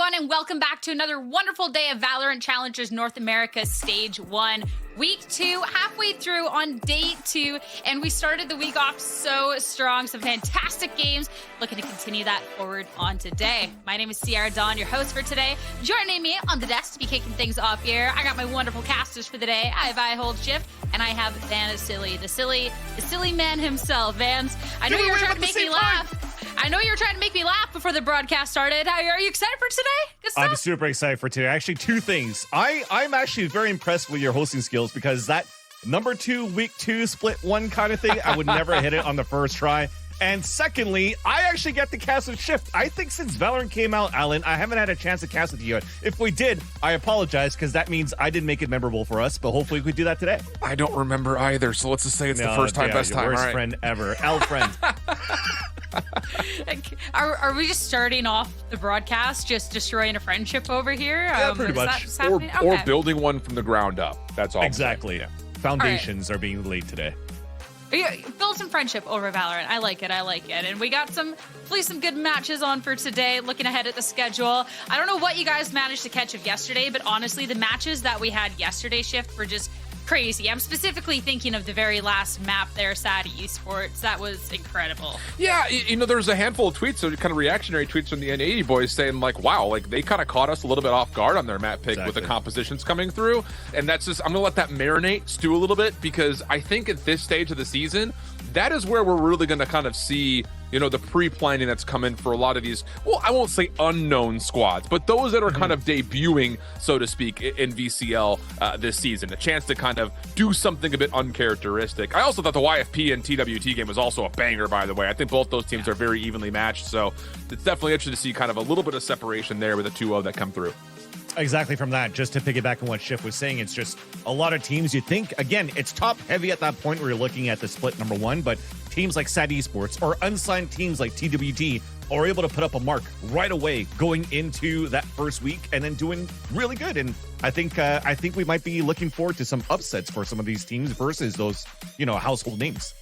everyone, and welcome back to another wonderful day of VALORANT Challengers North America Stage 1. Week 2, halfway through on day 2, and we started the week off so strong. Some fantastic games. Looking to continue that forward on today. My name is Sierra Dawn, your host for today. Joining me on the desk to be kicking things off here, I got my wonderful casters for the day. I have iHoldShift, and I have Van Silly, the silly man himself. Vans, I know you were trying to make me laugh. I know you were trying to make me laugh before the broadcast started. Are you excited for today? Good stuff? I'm super excited for today. Actually, two things. I'm actually very impressed with your hosting skills because that number 2, week 2, split 1 kind of thing, I would never hit it on the first try. And secondly, I actually get to cast with Shift. I think since Valorant came out, Alan, I haven't had a chance to cast with you yet. If we did, I apologize because that means I didn't make it memorable for us, but hopefully we could do that today. I don't remember either, so let's just say it's the first time, best time. Worst right. friend ever. L friend. Are we just starting off the broadcast, just destroying a friendship over here? Yeah, pretty much. Or building one from the ground up. That's all. Exactly. Yeah. Foundations are being laid today. Yeah, build some friendship over Valorant. I like it. And we got some good matches on for today. Looking ahead at the schedule. I don't know what you guys managed to catch of yesterday, but honestly, the matches that we had yesterday, Shift, were just crazy. I'm specifically thinking of the very last map there, VCT Esports. That was incredible. Yeah, you know, there's a handful of tweets, so kind of reactionary tweets from the N80 boys saying like, wow, like they kind of caught us a little bit off guard on their map pick with the compositions coming through. And that's just, I'm going to let that marinate, stew a little bit, because I think at this stage of the season, that is where we're really going to kind of see, you know, the pre-planning that's come in for a lot of these, well, I won't say unknown squads, but those that are kind of debuting, so to speak, in VCL this season. A chance to kind of do something a bit uncharacteristic. I also thought the YFP and TWT game was also a banger, by the way. I think both those teams are very evenly matched, so it's definitely interesting to see kind of a little bit of separation there with the 2-0 that come through. Exactly from that, just to piggyback on what Shift was saying, it's just a lot of teams you think, again, it's top heavy at that point where you're looking at the split number 1, but teams like VCT Esports or unsigned teams like TWT are able to put up a mark right away going into that first week and then doing really good. And I think we might be looking forward to some upsets for some of these teams versus those, you know, household names.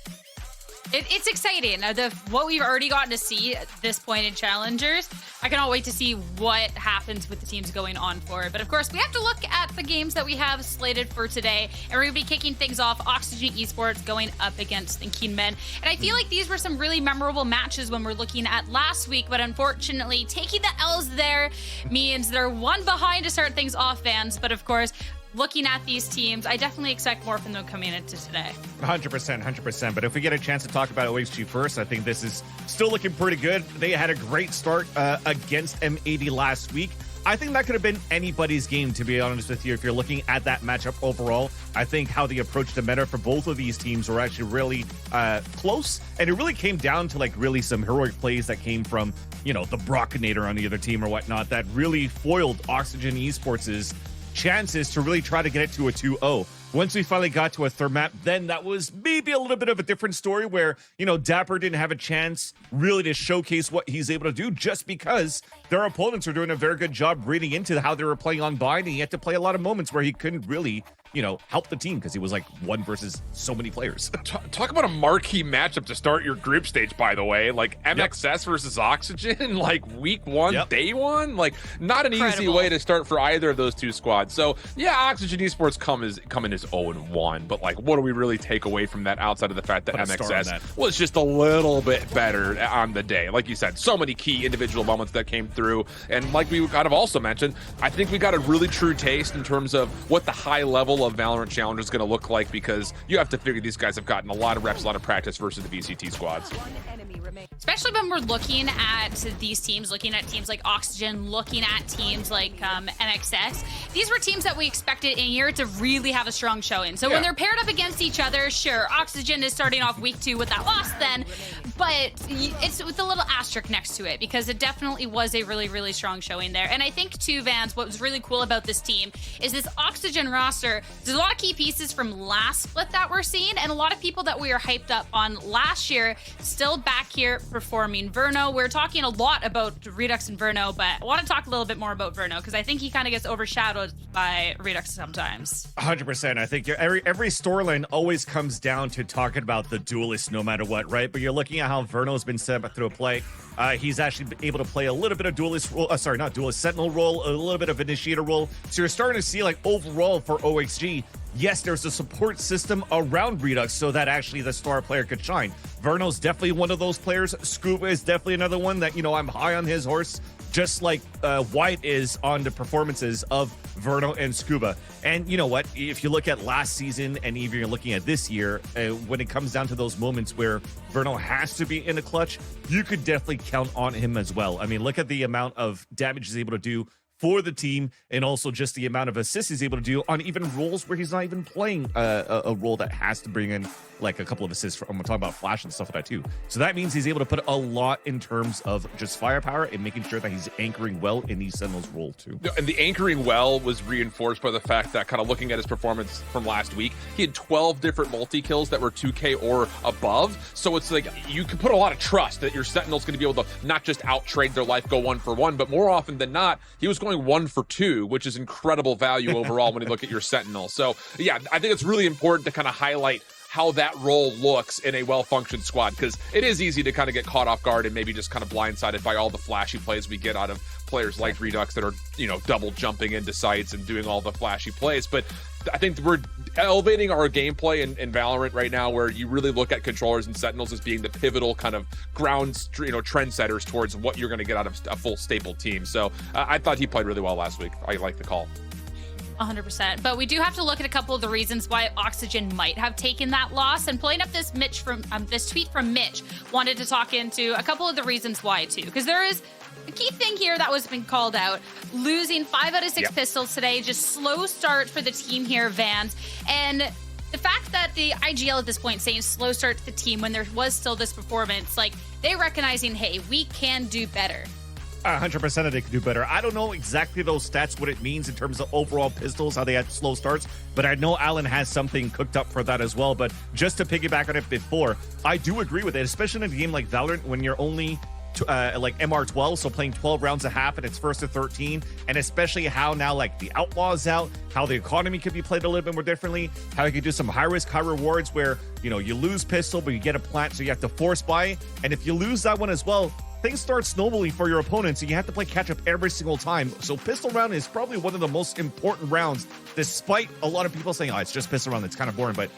It's exciting. What we've already gotten to see at this point in Challengers, I cannot wait to see what happens with the teams going on forward. But of course, we have to look at the games that we have slated for today. And we're going to be kicking things off, OXG Esports going up against THNK. And I feel like these were some really memorable matches when we're looking at last week. But unfortunately, taking the L's there means they're one behind to start things off, Vans. But of course, looking at these teams, I definitely expect more from them coming into today. 100%. But if we get a chance to talk about OXG first, I think this is still looking pretty good. They had a great start against M80 last week. I think that could have been anybody's game, to be honest with you, if you're looking at that matchup overall. I think how they approached the meta for both of these teams were actually really close. And it really came down to like really some heroic plays that came from, you know, the Brockinator on the other team or whatnot that really foiled Oxygen Esports' chances to really try to get it to a 2-0. Once we finally got to a third map, then that was maybe a little bit of a different story where, you know, Dapper didn't have a chance really to showcase what he's able to do just because their opponents were doing a very good job reading into how they were playing on bind, and he had to play a lot of moments where he couldn't really, you know, help the team because he was like one versus so many players. Talk about a marquee matchup to start your group stage, by the way. Like MXS versus Oxygen, like week 1, day 1. Like not an easy way to start for either of those two squads. So yeah, Oxygen Esports come in as 0-1, but like what do we really take away from that outside of the fact that MXS was just a little bit better on the day? Like you said, so many key individual moments that came through. And like we kind of also mentioned, I think we got a really true taste in terms of what the high level of VALORANT Challengers is going to look like, because you have to figure these guys have gotten a lot of reps, a lot of practice versus the VCT squads. Especially when we're looking at these teams, looking at teams like Oxygen, looking at teams like MXS. These were teams that we expected in here to really have a strong showing. So when they're paired up against each other, sure, Oxygen is starting off week 2 with that loss then, but it's with a little asterisk next to it because it definitely was a really, really strong showing there. And I think too, Vans, what was really cool about this team is this Oxygen roster. There's a lot of key pieces from last split that we're seeing, and a lot of people that we were hyped up on last year still back here performing. Verno, we're talking a lot about Redux and Verno, but I want to talk a little bit more about Verno because I think he kind of gets overshadowed by Redux sometimes. 100%. 100%. I think every storyline always comes down to talking about the duelist no matter what, right? But you're looking at how Verno's been set up through a play. He's actually been able to play a little bit of duelist role, not duelist, sentinel role, a little bit of initiator role. So you're starting to see, like, overall for OXG, yes, there's a support system around Redux so that actually the star player could shine. Verno's definitely one of those players. Scuba is definitely another one that, I'm high on his horse, just like White is on the performances of Verno and Scuba. And you know what? If you look at last season and even you're looking at this year, when it comes down to those moments where Verno has to be in a clutch, you could definitely count on him as well. I mean, look at the amount of damage he's able to do for the team, and also just the amount of assists he's able to do on even roles where he's not even playing a role that has to bring in like a couple of assists. I'm talking about Flash and stuff like that too. So that means he's able to put a lot in terms of just firepower and making sure that he's anchoring well in these Sentinels role too. And the anchoring well was reinforced by the fact that, kind of looking at his performance from last week, he had 12 different multi-kills that were 2K or above. So it's like you can put a lot of trust that your Sentinel's going to be able to not just out-trade their life, go 1-for-1, but more often than not, he was going 1-for-2, which is incredible value overall when you look at your Sentinel. So yeah, I think it's really important to kind of highlight how that role looks in a well-functioned squad, because it is easy to kind of get caught off guard and maybe just kind of blindsided by all the flashy plays we get out of players like Redux that are, double jumping into sites and doing all the flashy plays. But I think we're elevating our gameplay in Valorant right now, where you really look at controllers and Sentinels as being the pivotal kind of ground, trendsetters towards what you're going to get out of a full staple team. So I thought he played really well last week. I like the call. 100%. But we do have to look at a couple of the reasons why Oxygen might have taken that loss. And pulling up this this tweet from Mitch, wanted to talk into a couple of the reasons why too, because there is a key thing here that was been called out. Losing 5 out of 6 pistols today, just slow start for the team here, Vans. And the fact that the IGL at this point saying slow start to the team when there was still this performance, like they recognizing, hey, we can do better. 100% they could do better. I don't know exactly those stats, what it means in terms of overall pistols, how they had slow starts, but I know Alan has something cooked up for that as well. But just to piggyback on it before, I do agree with it, especially in a game like Valorant when you're only like MR12, so playing 12 rounds a half and it's first to 13, and especially how now like the Outlaw's out, how the economy could be played a little bit more differently, how you could do some high risk, high rewards where, you lose pistol, but you get a plant, so you have to force buy. And if you lose that one as well, things start snowballing for your opponents, and you have to play catch up every single time. So pistol round is probably one of the most important rounds, despite a lot of people saying, oh, it's just pistol round, it's kind of boring. But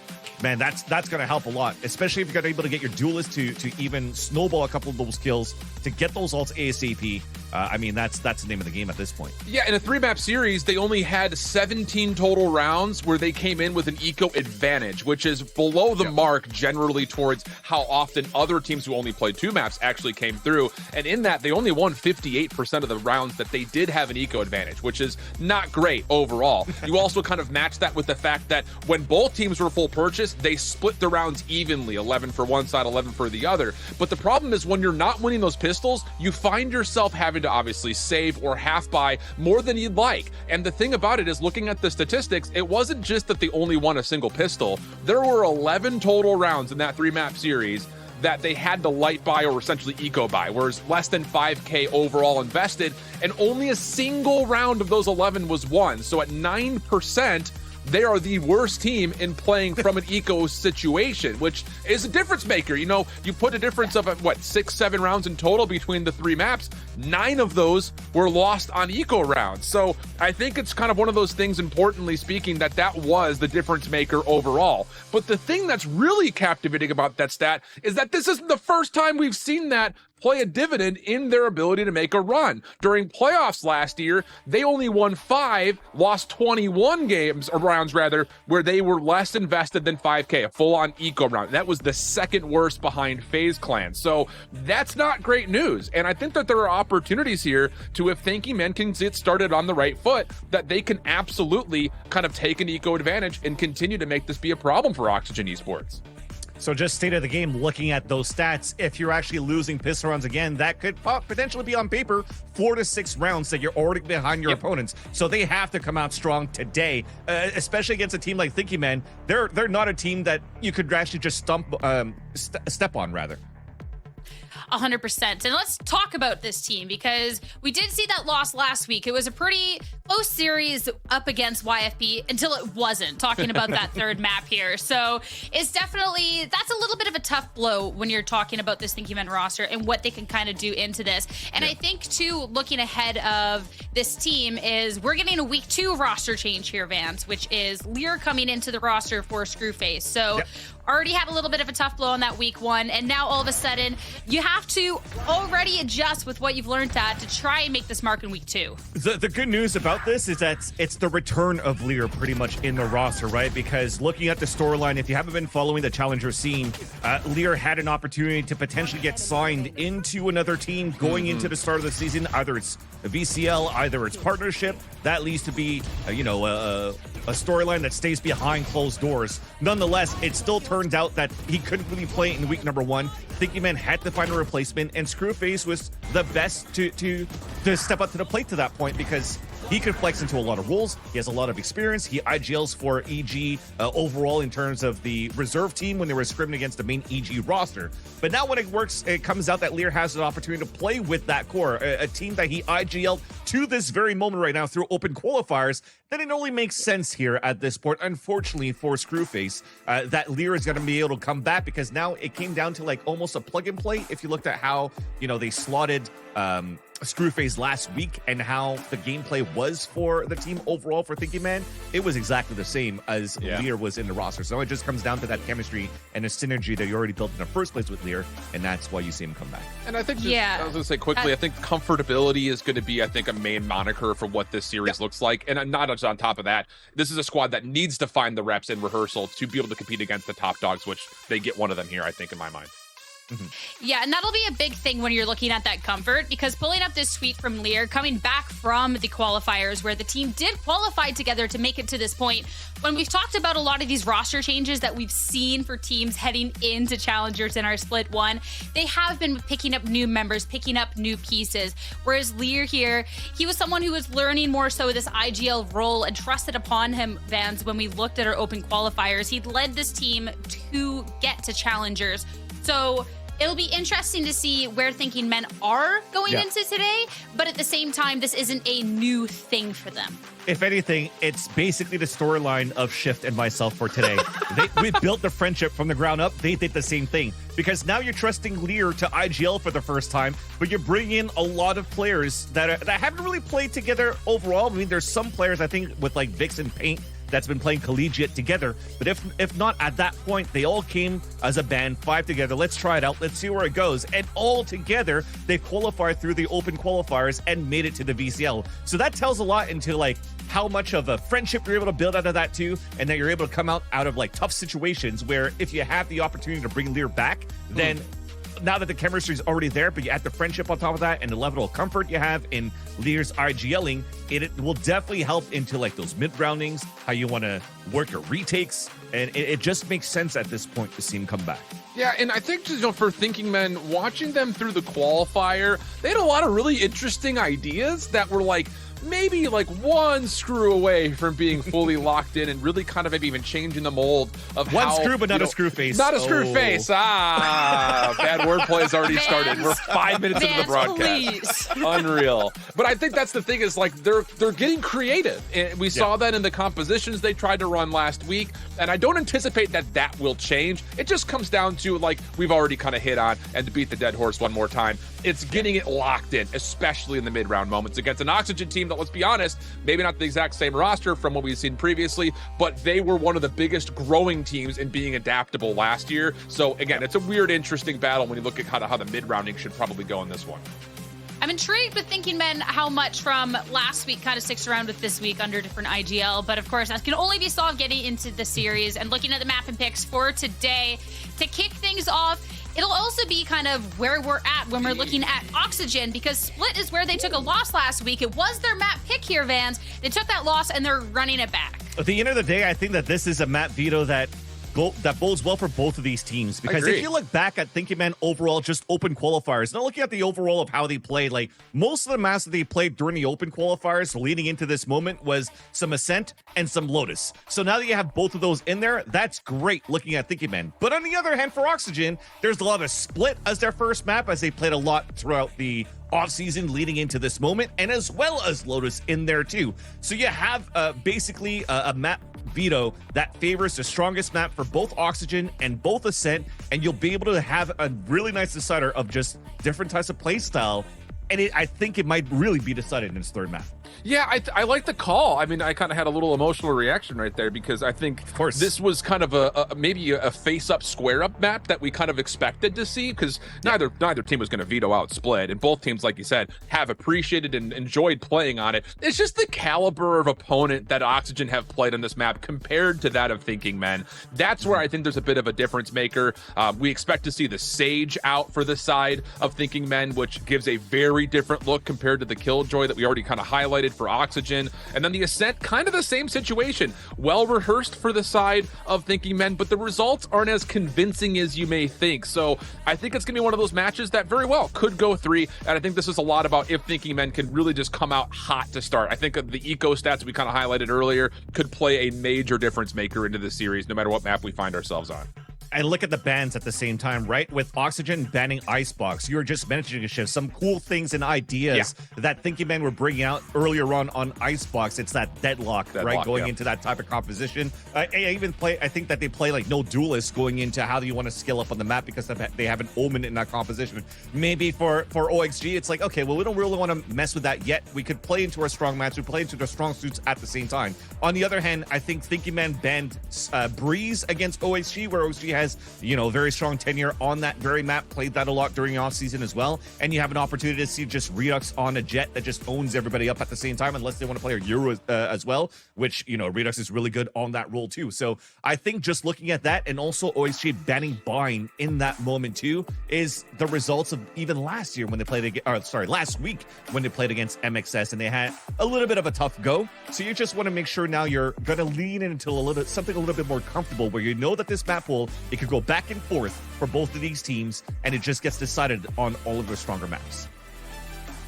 man, that's going to help a lot, especially if you're able to get your duelist to even snowball a couple of those kills to get those ults ASAP. I mean, that's the name of the game at this point. Yeah, in a 3-map series, they only had 17 total rounds where they came in with an eco advantage, which is below the mark generally towards how often other teams who only played 2 maps actually came through. And in that, they only won 58% of the rounds that they did have an eco advantage, which is not great overall. You also kind of match that with the fact that when both teams were full purchase, they split the rounds evenly, 11 for one side, 11 for the other. But the problem is when you're not winning those pistols, you find yourself having to obviously save or half buy more than you'd like. And the thing about it is, looking at the statistics, it wasn't just that they only won a single pistol. There were 11 total rounds in that 3-map series that they had to light buy or essentially eco buy, whereas less than 5K overall invested, and only a single round of those 11 was won. So at 9%, they are the worst team in playing from an eco situation, which is a difference maker. You put a difference of 6-7 rounds in total between the 3 maps. 9 of those were lost on eco rounds. So I think it's kind of one of those things, importantly speaking, that was the difference maker overall. But the thing that's really captivating about that stat is that this isn't the first time we've seen that play a dividend in their ability to make a run. During playoffs last year, they only won 5, lost 21 rounds where they were less invested than 5K, a full-on eco round. That was the second worst behind FaZe Clan. So that's not great news. And I think that there are opportunities here to, if Thinking Men can get started on the right foot, that they can absolutely kind of take an eco advantage and continue to make this be a problem for Oxygen Esports. So just state of the game, looking at those stats, if you're actually losing pistol rounds again, that could potentially be on paper 4 to 6 rounds that you're already behind your opponents. So they have to come out strong today, especially against a team like Thinking Men. They're not a team that you could actually just step on, rather. 100%. And let's talk about this team, because we did see that loss last week. It was a pretty close series up against YFP until it wasn't, talking about that third map here. So it's definitely, that's a little bit of a tough blow when you're talking about this Thinking Men roster and what they can kind of do into this. And I think too, looking ahead of this team is we're getting a week 2 roster change here, Vance, which is Lear coming into the roster for Screwface. So already had a little bit of a tough blow on that week 1, and now all of a sudden you have to already adjust with what you've learned to try and make this mark in week 2. The good news about this is that it's the return of Lear pretty much in the roster, right? Because looking at the storyline, if you haven't been following the Challenger scene, Lear had an opportunity to potentially get signed into another team going into the start of the season. Either it's a VCL, either it's partnership. That leads to be, a storyline that stays behind closed doors. Nonetheless, it still turns out that he couldn't really play in week number 1. Thinking Man had to find a replacement, and Screwface was the best to step up to the plate to that point, because he could flex into a lot of roles. He has a lot of experience. He IGLs for EG overall in terms of the reserve team when they were scrimming against the main EG roster. But now when it works, it comes out that Lear has an opportunity to play with that core, a team that he IGL'd to this very moment right now through open qualifiers. Then it only makes sense here at this point, unfortunately for Screwface, that Lear is going to be able to come back, because now it came down to like almost a plug and play. If you looked at how, they slotted Screwface last week and how the gameplay was for the team overall for Thinking Man, it was exactly the same as Lear was in the roster. So it just comes down to that chemistry and the synergy that you already built in the first place with Lear, and that's why you see him come back. And I think, I was going to say quickly, I think comfortability is going to be, a main moniker for what this series looks like. And not just on top of that, this is a squad that needs to find the reps in rehearsal to be able to compete against the top dogs, which they get one of them here, I think, in my mind. Yeah, and that'll be a big thing when you're looking at that comfort, because pulling up this tweet from Lear, coming back from the qualifiers where the team did qualify together to make it to this point, when we've talked about a lot of these roster changes that we've seen for teams heading into Challengers in our Split 1, they have been picking up new members, picking up new pieces. Whereas Lear here, he was someone who was learning more so this IGL role and trusted upon him, Vans, when we looked at our open qualifiers. He'd led this team to get to Challengers. So it'll be interesting to see where Thinking Men are going into today, but at the same time, this isn't a new thing for them. If anything, it's basically the storyline of Shift and myself for today. We built the friendship from the ground up. They did the same thing, because now you're trusting Lear to IGL for the first time, but you're bringing in a lot of players that haven't really played together overall. I mean, there's some players, I think, with like Vix and Paint that's been playing collegiate together. But if not, at that point, they all came as a band, 5 together. Let's try it out. Let's see where it goes. And all together, they qualified through the open qualifiers and made it to the VCL. So that tells a lot into like how much of a friendship you're able to build out of that too, and that you're able to come out of like tough situations where if you have the opportunity to bring Lear back, then now that the chemistry is already there, but you add the friendship on top of that and the level of comfort you have in Lear's IGLing, it will definitely help into like those mid-roundings, how you want to work your retakes, and it just makes sense at this point to see him come back. Yeah, and I think just for Thinking Men, watching them through the qualifier, they had a lot of really interesting ideas that were like maybe like one screw away from being fully locked in and really kind of maybe even changing the mold of one screw, but not a screw face. Not a screw face. Bad wordplay has already started. We're 5 minutes into the broadcast. Unreal. But I think that's the thing is like they're getting creative. And we saw that in the compositions they tried to run last week. And I don't anticipate that will change. It just comes down to like we've already kind of hit on, and to beat the dead horse one more time, it's getting it locked in, especially in the mid-round moments against an Oxygen team that, let's be honest, maybe not the exact same roster from what we've seen previously, but they were one of the biggest growing teams in being adaptable last year. So again, it's a weird, interesting battle when you look at how the mid-rounding should probably go in this one. I'm intrigued with Thinking Men how much from last week kind of sticks around with this week under different IGL, but of course that can only be solved getting into the series and looking at the map and picks for today. To kick things off, it'll also be kind of where we're at when we're looking at Oxygen, because Split is where they took a loss last week. It was their map pick here, Vans. They took that loss and they're running it back. At the end of the day, I think that this is a map veto that bodes well for both of these teams, because if you look back at Thinking Man overall, just open qualifiers, not looking at the overall of how they played, like most of the maps that they played during the open qualifiers leading into this moment was some Ascent and some Lotus. So now that you have both of those in there, that's great looking at Thinking Man. But on the other hand, for Oxygen, there's a lot of Split as their first map, as they played a lot throughout the off-season leading into this moment, and as well as Lotus in there too. So you have basically a map veto that favors the strongest map for both Oxygen and both Ascent, and you'll be able to have a really nice decider of just different types of play style. And I think it might really be decided in this third map. Yeah, I like the call. I mean, I kind of had a little emotional reaction right there, because I think this was kind of maybe a face-up, square-up map that we kind of expected to see, because neither team was going to veto out Split, and both teams, like you said, have appreciated and enjoyed playing on it. It's just the caliber of opponent that Oxygen have played on this map compared to that of Thinking Men. That's where I think there's a bit of a difference maker. We expect to see the Sage out for the side of Thinking Men, which gives a very different look compared to the Killjoy that we already kind of highlighted for Oxygen. And then the Ascent, kind of the same situation. Well rehearsed for the side of Thinking Men, but the results aren't as convincing as you may think. So I think it's going to be one of those matches that very well could go 3. And I think this is a lot about if Thinking Men can really just come out hot to start. I think the eco stats we kind of highlighted earlier could play a major difference maker into the series, no matter what map we find ourselves on. And look at the bans at the same time, right? With Oxygen banning Icebox, you were just mentioning, Shift, some cool things and ideas that Thinking Men were bringing out earlier on Icebox. It's that deadlock, right? Going into that type of composition. I think that they play like no duelists going into how do you want to skill up on the map, because they have an Omen in that composition. Maybe for OXG, it's like, okay, well, we don't really want to mess with that yet. We could play into our strong match. We play into their strong suits at the same time. On the other hand, I think Thinking Men banned Breeze against OXG, where OXG has, very strong tenure on that very map, played that a lot during the offseason as well. And you have an opportunity to see just Redux on a Jet that just owns everybody up at the same time, unless they want to play a Euro as well, which, Redux is really good on that role too. So I think just looking at that, and also OXG banning Bind in that moment too, is the results of even last year when they played last week when they played against MXS, and they had a little bit of a tough go. So you just want to make sure now you're going to lean into something a little bit more comfortable, where you know that this map pool, it could go back and forth for both of these teams, and it just gets decided on all of their stronger maps.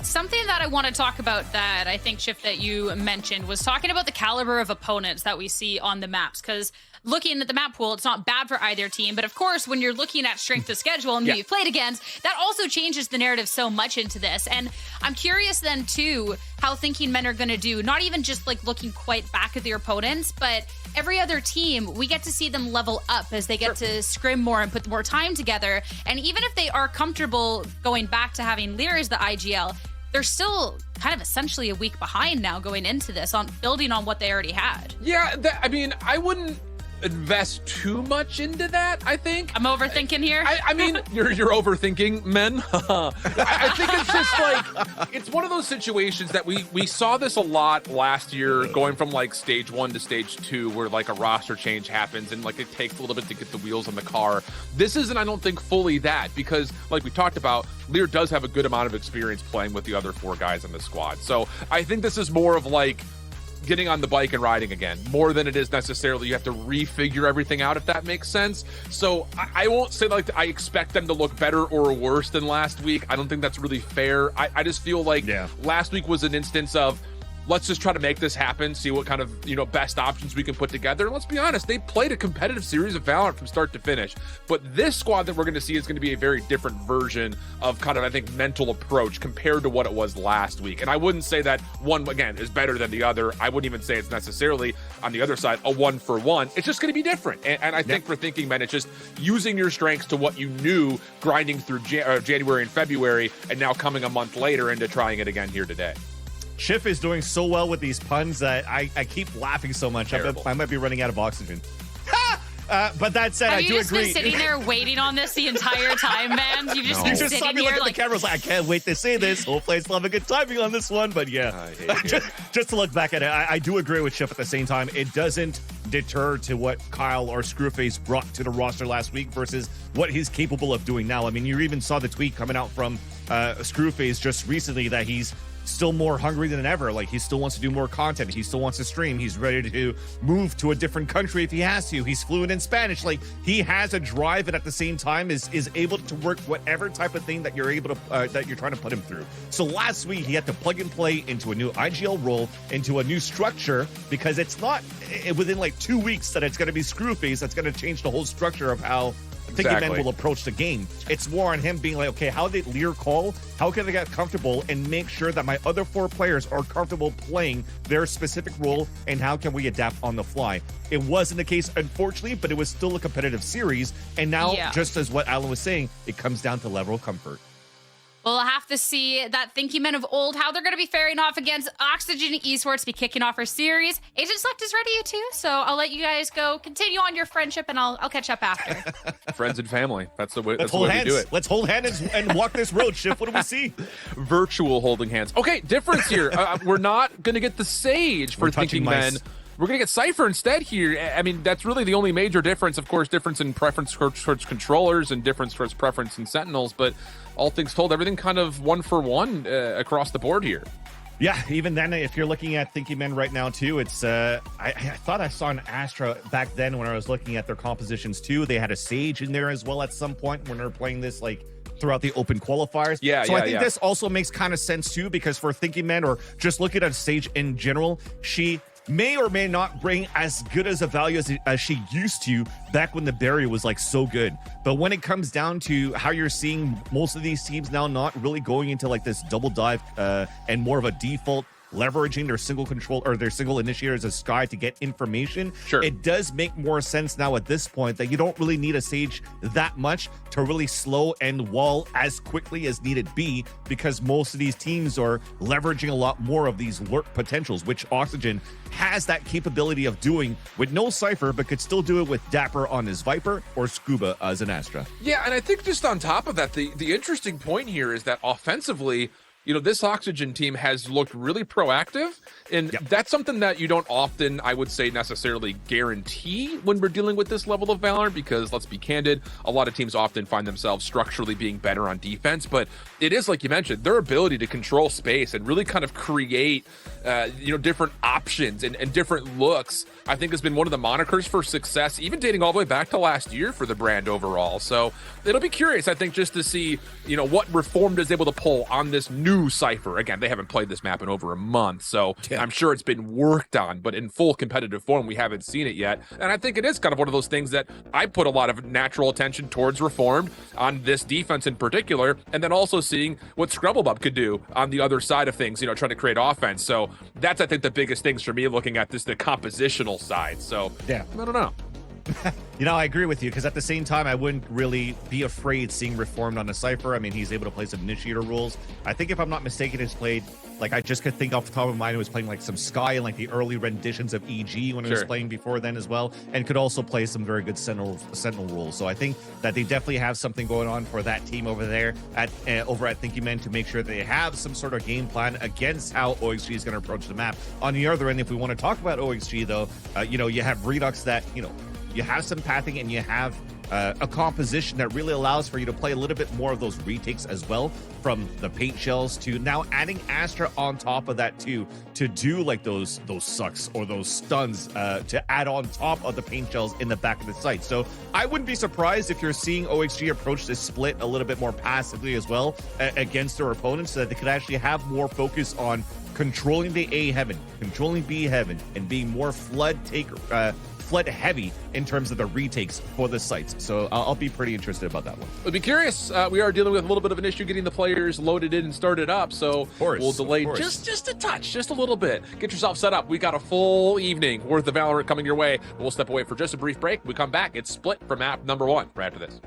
Something that I want to talk about that I think, Shift, that you mentioned was talking about the caliber of opponents that we see on the maps, because looking at the map pool, it's not bad for either team. But of course, when you're looking at strength of schedule and who you've played against, that also changes the narrative so much into this. And I'm curious then too, how Thinking Men are going to do, not even just like looking quite back at their opponents, but every other team, we get to see them level up as they get to scrim more and put more time together. And even if they are comfortable going back to having Lear as the IGL, they're still kind of essentially a week behind now going into this, on building on what they already had. Yeah, I wouldn't invest too much into that, I think. I'm overthinking here. I mean, you're overthinking, men. I think it's just like, it's one of those situations that we saw this a lot last year, going from like stage 1 to stage 2, where like a roster change happens and like it takes a little bit to get the wheels on the car. This isn't, I don't think, fully that, because like we talked about, Lear does have a good amount of experience playing with the other 4 guys in the squad. So I think this is more of like getting on the bike and riding again, more than it is necessarily you have to refigure everything out, if that makes sense. So I won't say like I expect them to look better or worse than last week. I don't think that's really fair. I just feel like last week was an instance of, let's just try to make this happen, see what kind of, best options we can put together. And let's be honest, they played a competitive series of VALORANT from start to finish. But this squad that we're going to see is going to be a very different version of kind of, I think, mental approach compared to what it was last week. And I wouldn't say that one, again, is better than the other. I wouldn't even say it's necessarily, on the other side, a 1-for-1. It's just going to be different. And I think for Thinking Men, it's just using your strengths to what you knew grinding through January and February, and now coming a month later into trying it again here today. Schiff is doing so well with these puns that I keep laughing so much. I might be running out of oxygen. But that said, I do agree. Have you just been sitting there waiting on this the entire time, man? You've just been sitting here look at the camera. I can't wait to say this. Hopefully I still have a good timing on this one. But yeah, just to look back at it, I do agree with Schiff at the same time. It doesn't deter to what Kyle or Screwface brought to the roster last week versus what he's capable of doing now. I mean, you even saw the tweet coming out from Screwface just recently that he's still more hungry than ever. Like, he still wants to do more content. He still wants to stream. He's ready to move to a different country if he has to. He's fluent in Spanish. Like, he has a drive, and at the same time is able to work whatever type of thing that you're able to that you're trying to put him through. So last week he had to plug and play into a new IGL role, into a new structure, because it's not within like 2 weeks that it's going to be Screwface that's going to change the whole structure of how Thinking Men will approach the game. It's more on him being like, okay, how did Lear call? How can I get comfortable and make sure that my other 4 players are comfortable playing their specific role, and how can we adapt on the fly? It wasn't the case, unfortunately, but it was still a competitive series. And now, just as what Alan was saying, it comes down to level of comfort. We'll have to see that Thinking Men of old, how they're going to be faring off against Oxygen Esports, be kicking off our series. Agent Select is ready too, so I'll let you guys go continue on your friendship, and I'll catch up after. Friends and family. That's the way, Let's we do it. Let's hold hands and walk this road, Shift. What do we see? Virtual holding hands. Okay, difference here. We're not going to get the Sage for Thinking Men. We're going to get Cypher instead here. I mean, that's really the only major difference. Of course, difference in preference towards controllers and difference towards preference in Sentinels. But all things told, everything kind of 1 for 1 across the board here. Yeah, even then, if you're looking at Thinking Men right now, too, it's I thought I saw an Astra back then when I was looking at their compositions, too. They had a Sage in there as well at some point when they were playing this, like, throughout the open qualifiers. So I think this also makes kind of sense, too, because for Thinking Men, or just looking at Sage in general, she may or may not bring as good as a value as she used to back when the barrier was like so good. But when it comes down to how you're seeing most of these teams now not really going into like this double dive and more of a default, leveraging their single control or their single initiators as Sky to get information, it does make more sense now at this point that you don't really need a Sage that much to really slow and wall as quickly as needed be, because most of these teams are leveraging a lot more of these lurk potentials, which Oxygen has that capability of doing with no Cypher, but could still do it with Dapper on his Viper or Scuba as an Astra. Yeah, and I think just on top of that, the interesting point here is that offensively, you know, this Oxygen team has looked really proactive, and that's something that you don't often, I would say, necessarily guarantee when we're dealing with this level of Valorant, because let's be candid, a lot of teams often find themselves structurally being better on defense, but it is, like you mentioned, their ability to control space and really kind of create, different options and different looks, I think has been one of the monikers for success, even dating all the way back to last year for the brand overall. So it'll be curious, I think, just to see, what Reformed is able to pull on this new Cypher. Again, they haven't played this map in over a month, so I'm sure it's been worked on, but in full competitive form, we haven't seen it yet. And I think it is kind of one of those things that I put a lot of natural attention towards Reformed on this defense in particular, and then also seeing what Scrubblebub could do on the other side of things, trying to create offense. So that's, I think, the biggest things for me looking at this, the compositional side. So I don't know. I agree with you, because at the same time, I wouldn't really be afraid seeing Reformed on a Cypher. I mean, he's able to play some initiator roles. I think, if I'm not mistaken, he's played, like, I just could think off the top of my mind, he was playing like some Sky and like the early renditions of EG when he was playing before then as well, and could also play some very good Sentinel roles. So I think that they definitely have something going on for that team over there at Thinking Men to make sure they have some sort of game plan against how OXG is going to approach the map. On the other end, if we want to talk about OXG, though, you have Redux that, you have some pathing, and you have a composition that really allows for you to play a little bit more of those retakes as well, from the paint shells to now adding Astra on top of that too, to do like those sucks or those stuns to add on top of the paint shells in the back of the site. So I wouldn't be surprised if you're seeing OXG approach this split a little bit more passively as well against their opponents, so that they could actually have more focus on controlling the A heaven, controlling B heaven, and being more flood heavy in terms of the retakes for the sites. So I'll be pretty interested about that one. I'll be curious. We are dealing with a little bit of an issue getting the players loaded in and started up, so we'll delay just a touch, just a little bit. Get yourself set up. We got a full evening worth of Valorant coming your way. We'll step away for just a brief break. We come back. It's Split for map number 1 right after this.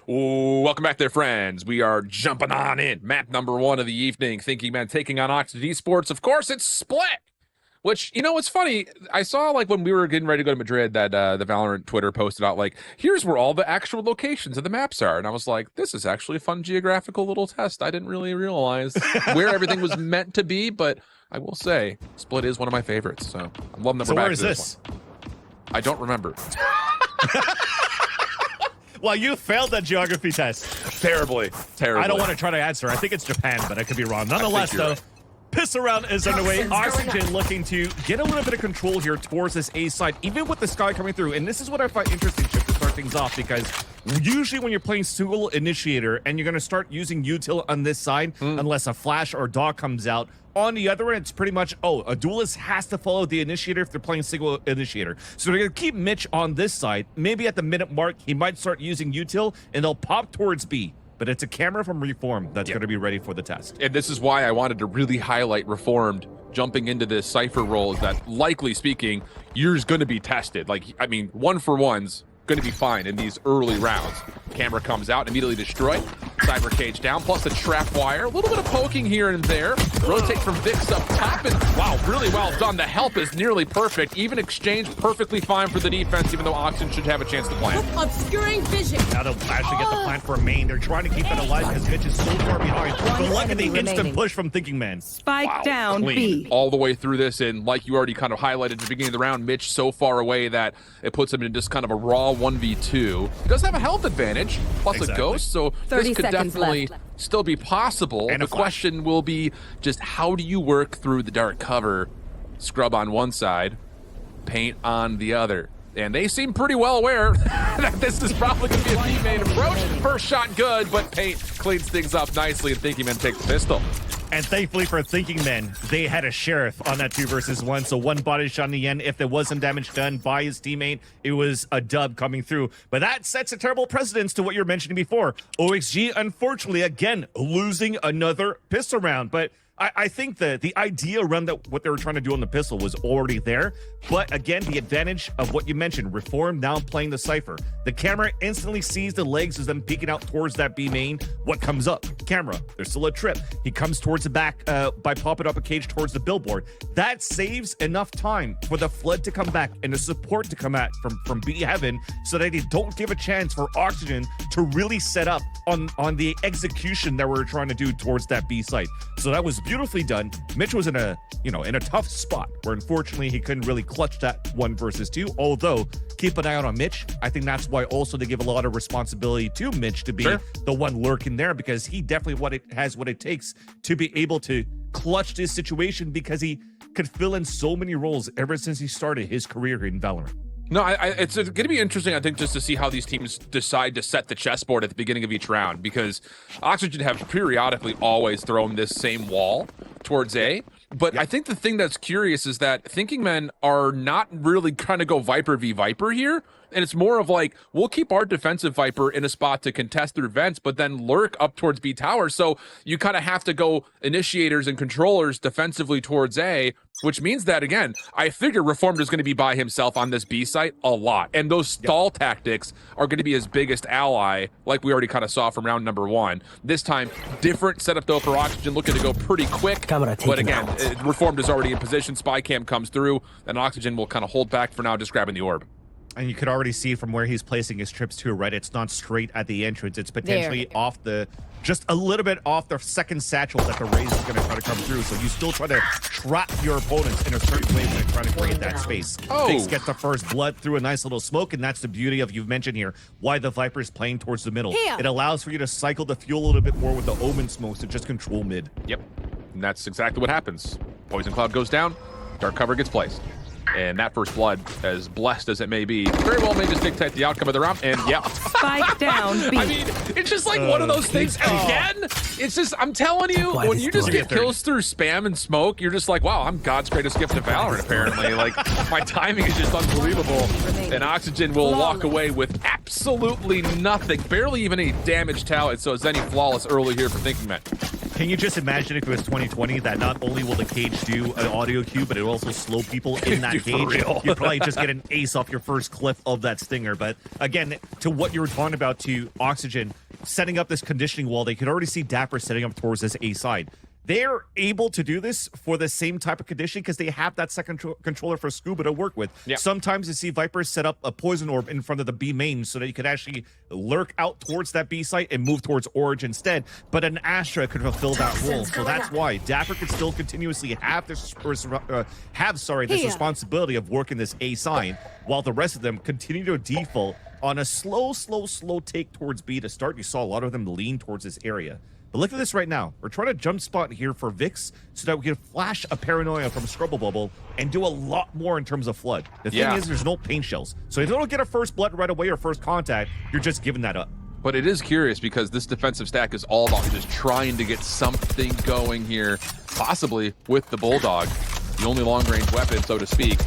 Welcome back there, friends. We are jumping on in. Map number 1 of the evening. Thinking Man taking on OXG Esports. Of course, it's split. Which, you know, it's funny. I saw, like, when we were getting ready to go to Madrid, that the Valorant Twitter posted out, like, here's where all the actual locations of the maps are. And I was like, this is actually a fun geographical little test. I didn't really realize where everything was meant to be, but I will say, split is one of my favorites. So I'm loving that we're back. Where is this? I don't remember. Well, you failed that geography test. Terribly. I don't want to try to answer. I think it's Japan, but I could be wrong. Nonetheless, though, right. Piss Around is underway. Oxygen looking to get a little bit of control here towards this A side, even with the Sky coming through. And this is what I find interesting, Chip, to start things off, because usually when you're playing single initiator and you're going to start using util on this side, unless a flash or dog comes out, on the other end, it's pretty much, a duelist has to follow the initiator if they're playing single initiator. So they're going to keep Mitch on this side. Maybe at the minute mark, he might start using util, and they'll pop towards B. But it's a camera from Reformed that's going to be ready for the test. And this is why I wanted to really highlight Reformed jumping into this Cypher role, is that, likely speaking, you're going to be tested. Like, I mean, 1-for-1's going to be fine in these early rounds. Camera comes out, immediately destroyed. Cyber cage down, plus the trap wire. A little bit of poking here and there. Rotate from Vix up top, and wow, really well done. The help is nearly perfect. Even exchange perfectly fine for the defense, even though Oxen should have a chance to plant. Obscuring vision. Now they'll actually get the plant for main. They're trying to keep it alive because Mitch is so far behind. But look at the instant push from Thinking Man. Spike down Clean. B. All the way through this, and like you already kind of highlighted at the beginning of the round, Mitch so far away that it puts him in just kind of a raw 1v2. He does have a health advantage, plus a ghost, so this could definitely still be possible. And the question will be just how do you work through the dark cover? Scrub on one side, paint on the other. And they seem pretty well aware that this is probably going to be a teammate approach. First shot good, but Paint cleans things up nicely, and Thinking Man takes the pistol. And thankfully for Thinking Men, they had a sheriff on that 2 versus 1. So 1 body shot in the end. If there was some damage done by his teammate, it was a dub coming through. But that sets a terrible precedence to what you were mentioning before. OXG, unfortunately, again, losing another pistol round. But I think that the idea around what they were trying to do on the pistol was already there. But again, the advantage of what you mentioned, Reform now playing the Cypher. The camera instantly sees the legs as them peeking out towards that B main. What comes up? Camera. There's still a trip. He comes towards the back by popping up a cage towards the billboard. That saves enough time for the flood to come back and the support to come out from B Heaven so that they don't give a chance for Oxygen to really set up on the execution that we're trying to do towards that B site. So that was beautifully done. Mitch was in a tough spot where unfortunately he couldn't really clutch that 1 versus 2. Although keep an eye out on Mitch. I think that's why also they give a lot of responsibility to Mitch to be the one lurking there, because he definitely has what it takes to be able to clutch this situation, because he could fill in so many roles ever since he started his career in Valorant. No, it's going to be interesting, I think, just to see how these teams decide to set the chessboard at the beginning of each round, because Oxygen have periodically always thrown this same wall towards A. But I think the thing that's curious is that Thinking Men are not really trying to go Viper v Viper here. And it's more of like, we'll keep our defensive Viper in a spot to contest through vents, but then lurk up towards B tower. So you kind of have to go initiators and controllers defensively towards A, which means that, again, I figure Reformed is going to be by himself on this B site a lot. And those stall tactics are going to be his biggest ally, like we already kind of saw from round number 1. This time, different setup though for Oxygen, looking to go pretty quick. But again, Reformed is already in position. Spy cam comes through, and Oxygen will kind of hold back for now, just grabbing the orb. And you could already see from where he's placing his trips to, right? It's not straight at the entrance. It's potentially off just a little bit off the second satchel that the Raze is going to try to come through. So you still try to trap your opponents in a certain way when they're trying to create that space. Vix gets the first blood through a nice little smoke, and that's the beauty of, you've mentioned here, why the Viper is playing towards the middle. It allows for you to cycle the fuel a little bit more with the Omen smokes to just control mid. Yep, and that's exactly what happens. Poison Cloud goes down, dark cover gets placed. And that first blood, as blessed as it may be, very well may just dictate the outcome of the round. And yeah. Spike down, B. I mean, it's just like one of those things. Again, it's just, I'm telling you, when you just get kills through spam and smoke, you're just like, wow, I'm God's greatest gift to Valorant, apparently. Like, my timing is just unbelievable. And Oxygen will walk away with absolutely nothing, barely even any damage talent. So Zenny flawless early here for Thinking Man. Can you just imagine if it was 2020 that not only will the cage do an audio cue, but it will also slow people in that cage? You'd probably just get an ace off your first clip of that stinger. But again, to what you were talking about, to Oxygen setting up this conditioning wall, they could already see Dapper setting up towards this A side. They're able to do this for the same type of conditioning because they have that second controller for Scuba to work with. Yep. Sometimes you see Vipers set up a poison orb in front of the B main so that you could actually lurk out towards that B site and move towards Orange instead. But an Astra could fulfill that role. So that's why Dapper could still continuously have this responsibility of working this A side, while the rest of them continue to default on a slow take towards B to start. You saw a lot of them lean towards this area. But look at this right now. We're trying to jump spot here for Vix so that we can flash a Paranoia from Scrubble Bubble and do a lot more in terms of flood. The thing is, there's no paint shells. So if you don't get a first blood right away or first contact, you're just giving that up. But it is curious because this defensive stack is all about just trying to get something going here, possibly with the Bulldog, the only long-range weapon, so to speak,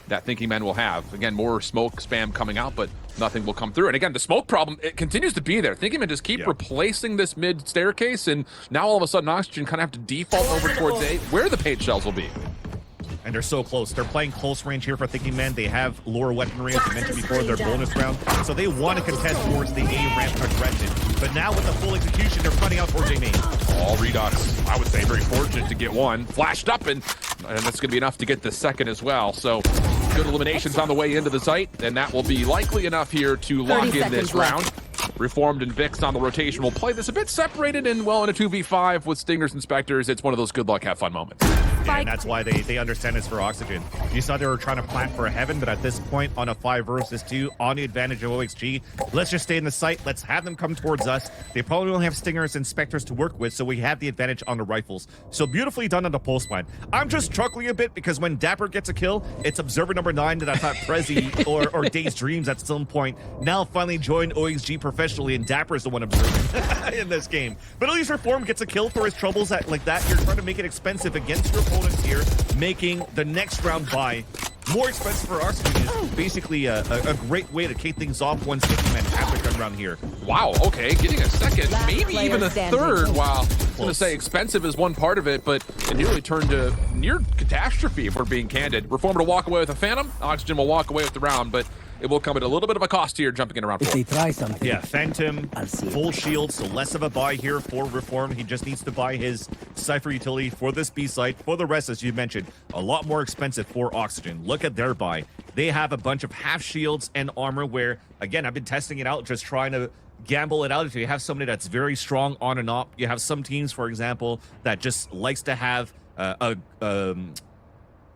that Thinking Man will have. Again, more smoke spam coming out, but nothing will come through. And again, the smoke problem, it continues to be there. Thinking Man just keep replacing this mid staircase, and now all of a sudden Oxygen kind of have to default over towards A, where the paint shells will be. And they're so close. They're playing close range here for Thinking Man. They have lower weaponry, as I mentioned before, their bonus round. So they want to contest towards the A ramp aggression. But now with the full execution, they're running out towards A main. All Redux, I would say, very fortunate to get one. Flashed up, and that's going to be enough to get the second as well. So good eliminations on the way into the site, and that will be likely enough here to lock in this round. Reformed and Vix on the rotation will play this a bit separated and well in a 2v5 with Stingers and Spectres. It's one of those good luck, have fun moments. Yeah, and that's why they understand this for Oxygen. You saw they were trying to plant for a Heaven, but at this point on a 5 versus 2, on the advantage of OXG, let's just stay in the site. Let's have them come towards us. They probably don't have Stingers and Spectres to work with, so we have the advantage on the rifles. So beautifully done on the post line. I'm just chuckling a bit because when Dapper gets a kill, it's Observer number 9 that I thought Prezi or Days Dreams at some point now finally joined OXG professionally, and Dapper is the one observing in this game. But at least Reform gets a kill for his troubles like that. You're trying to make it expensive against your opponents here, making the next round buy more expensive for Oxygen is basically a great way to kick things off once Thinking Man has a gun round here. Wow, okay, getting a second, maybe even a third. Wow, I was going to say expensive is one part of it, but it nearly turned to near catastrophe if we're being candid. Reformer to walk away with a Phantom, Oxygen will walk away with the round, but it will come at a little bit of a cost here jumping in around 4. If they try something. Yeah, Phantom, full shield, so less of a buy here for Reform. He just needs to buy his Cypher utility for this B site. For the rest, as you mentioned, a lot more expensive for Oxygen. Look at their buy. They have a bunch of half shields and armor where, again, I've been testing it out, just trying to gamble it out. If you have somebody that's very strong on and off, you have some teams, for example, that just likes to have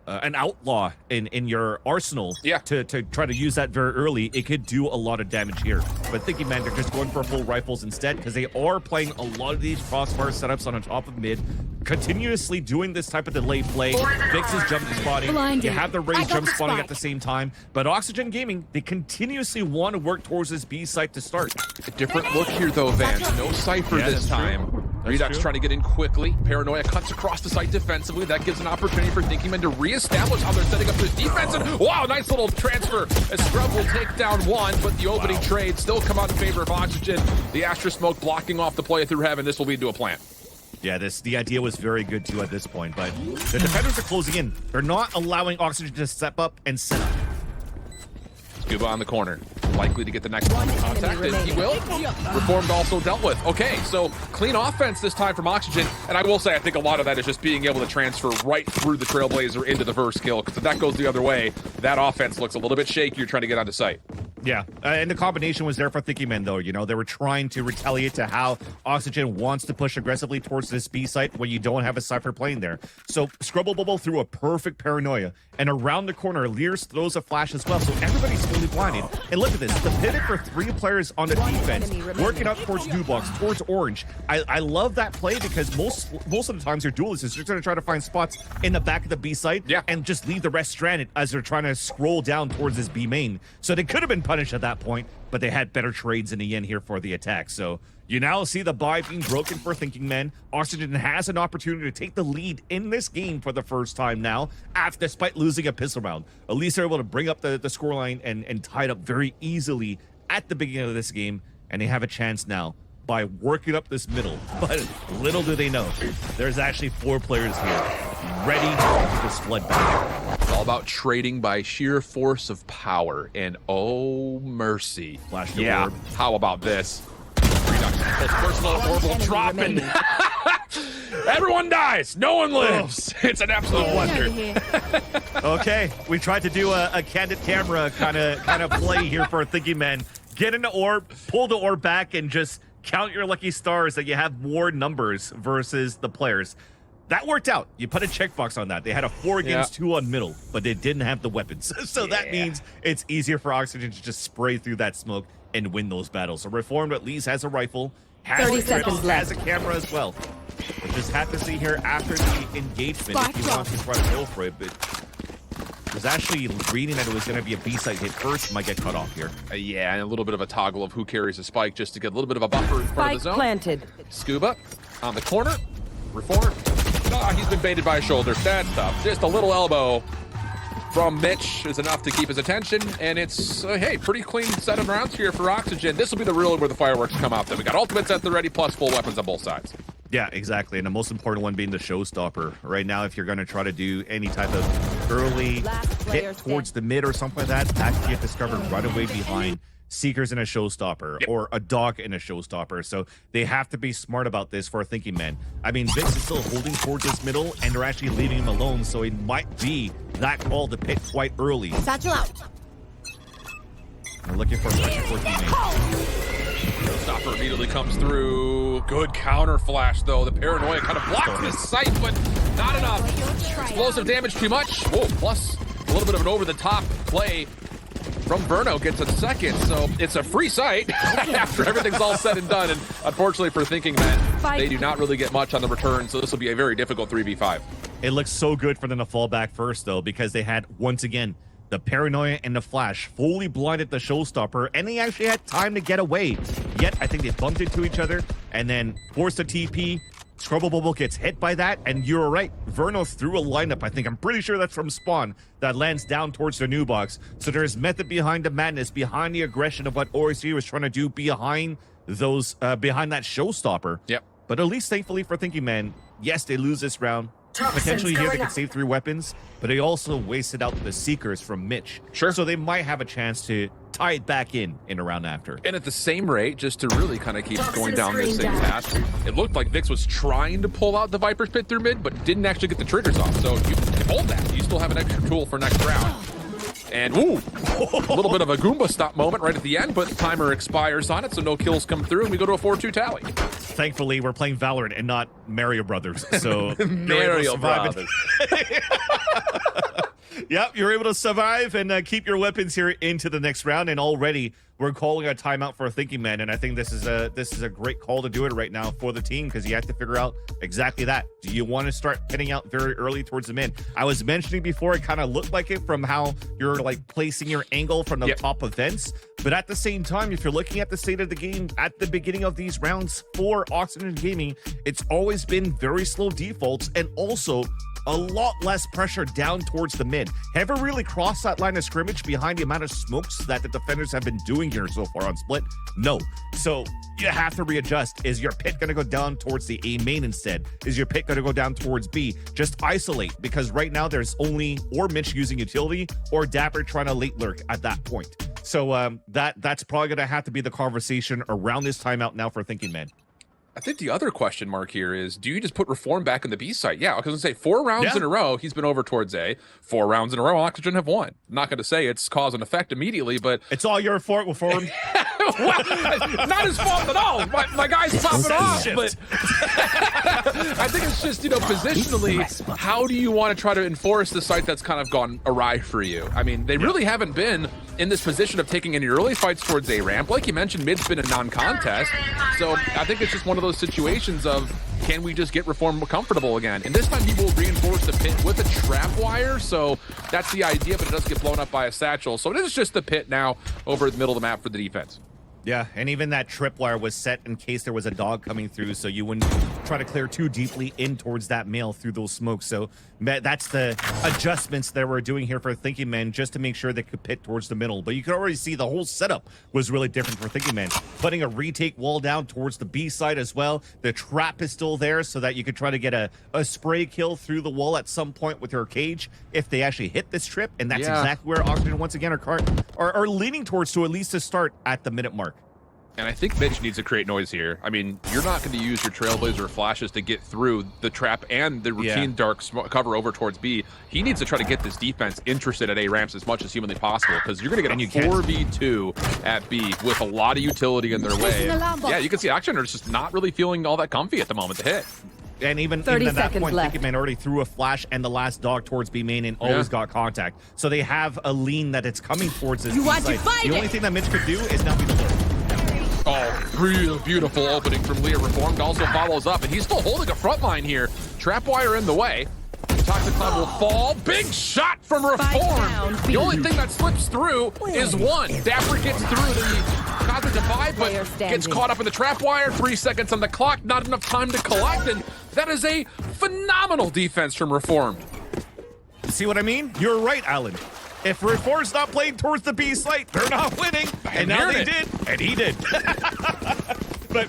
an outlaw in your arsenal to try to use that very early. It could do a lot of damage here. But Thinking Man, they're just going for full rifles instead because they are playing a lot of these crossfire setups on top of mid, continuously doing this type of delay play. Vix is jump spotting. You have the Raze jump spotting at the same time. But Oxygen Gaming, they continuously want to work towards this B site to start. A different look here though, Vance. No Cypher this time. Redux trying to get in quickly. Paranoia cuts across the site defensively. That gives an opportunity for Thinking Man to reestablish how they're setting up this defense. And wow, nice little transfer. As Scrub will take down one, but the opening trade still come out in favor of Oxygen. The Astra Smoke blocking off the play through Heaven. This will lead to a plant. Yeah, the idea was very good too at this point, but the defenders are closing in. They're not allowing Oxygen to step up and set up. Scuba on the corner, likely to get the next one contact, and he will. Reformed also dealt with. Okay, so clean offense this time from Oxygen, and I will say I think a lot of that is just being able to transfer right through the Trailblazer into the first kill, because if that goes the other way, that offense looks a little bit shaky. You're trying to get onto site. Yeah, and the combination was there for Thinking Men, though. You know, they were trying to retaliate to how Oxygen wants to push aggressively towards this B site when you don't have a Cypher playing there. So Scrubble Bubble threw a perfect paranoia, and around the corner, Lears throws a flash as well. So everybody's fully blinded. And look at this, the pivot for 3 players on the defense, working up towards New Box, towards Orange. I love that play because most of the times your duelists is just going to try to find spots in the back of the B site and just leave the rest stranded as they're trying to scroll down towards this B main. So they could have been punished at that point, but they had better trades in the end here for the attack. So you now see the buy being broken for Thinking Men. Oxygen has an opportunity to take the lead in this game for the first time now, despite losing a pistol round. At least they're able to bring up the scoreline and tie it up very easily at the beginning of this game, and they have a chance now by working up this middle. But little do they know, there's actually 4 players here ready to take this flood back. It's all about trading by sheer force of power, and oh mercy. Flash the orb. How about this? Personal orbital drop, and everyone dies. No one lives. It's an absolute wonder. Okay, we tried to do a candid camera kind of play here for Thinking Men. Get in the orb, pull the orb back, and just count your lucky stars that you have more numbers versus the players. That worked out. You put a checkbox on that. They had a 4 against 2 on middle, but they didn't have the weapons. So that means it's easier for Oxygen to just spray through that smoke and win those battles. So Reformed at least has a rifle, has 30 a seconds left. has a camera as well. We'll just have to see here after the engagement if he wants to try to go for it, but was actually reading that it was going to be a B-side hit first. Might get cut off here. Yeah, and a little bit of a toggle of who carries a spike just to get a little bit of a buffer in front of the zone. Planted. Scuba on the corner. Reform. He's been baited by a shoulder. That's tough. Just a little elbow from Mitch is enough to keep his attention, and it's, hey, pretty clean set of rounds here for Oxygen. This will be the real where the fireworks come out. Then we got ultimates at the ready, plus full weapons on both sides. Yeah, exactly. And the most important one being the showstopper. Right now, if you're going to try to do any type of early hit towards the mid or something like that can get discovered right away behind Seekers in a showstopper or a dog in a showstopper. So they have to be smart about this for Thinking Men. I mean, Vix is still holding towards this middle, and they're actually leaving him alone, so it might be that call to pick quite early. Satchel out. We're looking for pressure for teammate. Showstopper immediately comes through. Good counter flash, though. The paranoia kind of blocks his sight, but not enough. Explosive damage too much. Whoa, plus a little bit of an over-the-top play from Verno gets a second, so it's a free sight after everything's all said and done. And unfortunately for Thinking Men, they do not really get much on the return, so this will be a very difficult 3v5. It looks so good for them to fall back first, though, because they had, once again, the paranoia and the flash fully blinded the showstopper, and they actually had time to get away. Yet, I think they bumped into each other and then forced a TP. Scrubble Bubble gets hit by that, and you're right. Verno threw a lineup, I'm pretty sure that's from Spawn, that lands down towards the new box. So there's method behind the madness, behind the aggression of what OXG was trying to do behind those, behind that showstopper. Yep. But at least thankfully for Thinking Men, yes, they lose this round. Potentially here they could save 3 weapons, but they also wasted out the Seekers from Mitch. Sure. So they might have a chance to tie it back in a round after. And at the same rate, just to really kind of keep going down this same path, it looked like Vix was trying to pull out the Viper's Pit through mid, but didn't actually get the triggers off. So you can hold that. You still have an extra tool for next round. And ooh, a little bit of a Goomba stop moment right at the end, but timer expires on it, so no kills come through, and we go to a 4-2 tally. Thankfully, we're playing Valorant and not Mario Brothers, so Mario Brothers. Yep, you're able to survive and keep your weapons here into the next round, and already we're calling a timeout for Thinking Men, and I think this is a great call to do it right now for the team, because you have to figure out exactly that. Do you want to start hitting out very early towards the mid? I was mentioning before, it kind of looked like it from how you're like placing your angle from the top of vents, but at the same time, if you're looking at the state of the game at the beginning of these rounds for Oxygen Gaming, it's always been very slow defaults and also a lot less pressure down towards the mid. Ever really crossed that line of scrimmage behind the amount of smokes that the defenders have been doing here so far on split? No. So you have to readjust. Is your pit going to go down towards the A main instead? Is your pit going to go down towards B? Just isolate, because right now there's only or Mitch using utility or Dapper trying to late lurk at that point. So that's probably going to have to be the conversation around this timeout now for Thinking Men. I think the other question mark here is, do you just put Reform back in the B site? Yeah, I was going to say 4 rounds in a row, he's been over towards A. 4 rounds in a row, Oxygen have won. I'm not going to say it's cause and effect immediately, but... It's all your fault, Reform. Well, not his fault at all. My guy's popping off, but I think it's just, positionally, how do you want to try to enforce the site that's kind of gone awry for you? I mean, they really haven't been in this position of taking any early fights towards A ramp. Like you mentioned, mid's been a non-contest, so I think it's just one of those situations of, can we just get Reform comfortable again? And this time he will reinforce the pit with a trap wire, so that's the idea, but it does get blown up by a satchel. So it is just the pit now over the middle of the map for the defense. Yeah, and even that tripwire was set in case there was a dog coming through, so you wouldn't try to clear too deeply in towards that male through those smokes. So that's the adjustments that we're doing here for Thinking Man, just to make sure they could pit towards the middle. But you can already see the whole setup was really different for Thinking Man. Putting a retake wall down towards the B side as well. The trap is still there so that you could try to get a spray kill through the wall at some point with your cage if they actually hit this trip. And that's exactly where Oxygen once again are leaning towards, to at least to start at the minute mark. And I think Mitch needs to create noise here. I mean, you're not going to use your Trailblazer flashes to get through the trap and the routine dark cover over towards B. He needs to try to get this defense interested at A ramps as much as humanly possible, because you're going to get a 4v2 at B with a lot of utility in their way. Yeah, you can see Oxygen are just not really feeling all that comfy at the moment to hit. And even at that point, Thinking Man already threw a flash and the last dog towards B main and always got contact. So they have a lean that it's coming towards this B side. The only thing that Mitch could do is now be the Lord. Oh, real beautiful opening from Leah. Reformed also follows up, and he's still holding a front line here. Trap wire in the way. Toxic Cloud will fall. Big shot from Reform. The only thing that slips through is one. Dapper gets through the cognitive divide, but gets caught up in the trap wire. 3 seconds on the clock. Not enough time to collect, and that is a phenomenal defense from Reformed. See what I mean? You're right, Alan. If Reform's not playing towards the B site, they're not winning. And now they did, and he did.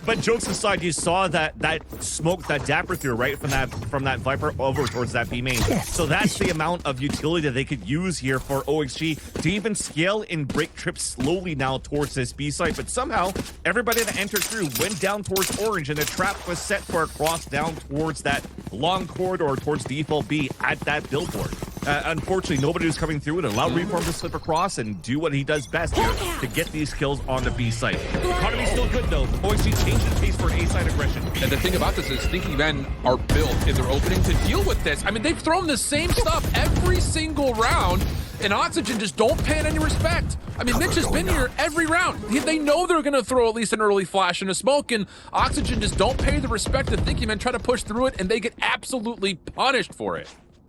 But jokes aside, you saw that smoke that Dapper threw right from that Viper over towards that B main. So that's the amount of utility that they could use here for OXG to even scale and break trips slowly now towards this B site. But somehow everybody that entered through went down towards orange, and the trap was set for a cross down towards that long corridor towards default B at that billboard. Unfortunately, nobody was coming through. It allowed Reform to slip across and do what he does best here to get these kills on the B site. Economy's still good though. OXG changed the pace for A side aggression. And the thing about this is Thinking Men are built in their opening to deal with this. I mean, they've thrown the same stuff every single round, and Oxygen just don't pay it any respect. I mean, Mitch has been here every round. They know they're going to throw at least an early flash and a smoke, and Oxygen just don't pay the respect to Thinking Men, try to push through it, and they get absolutely punished for it.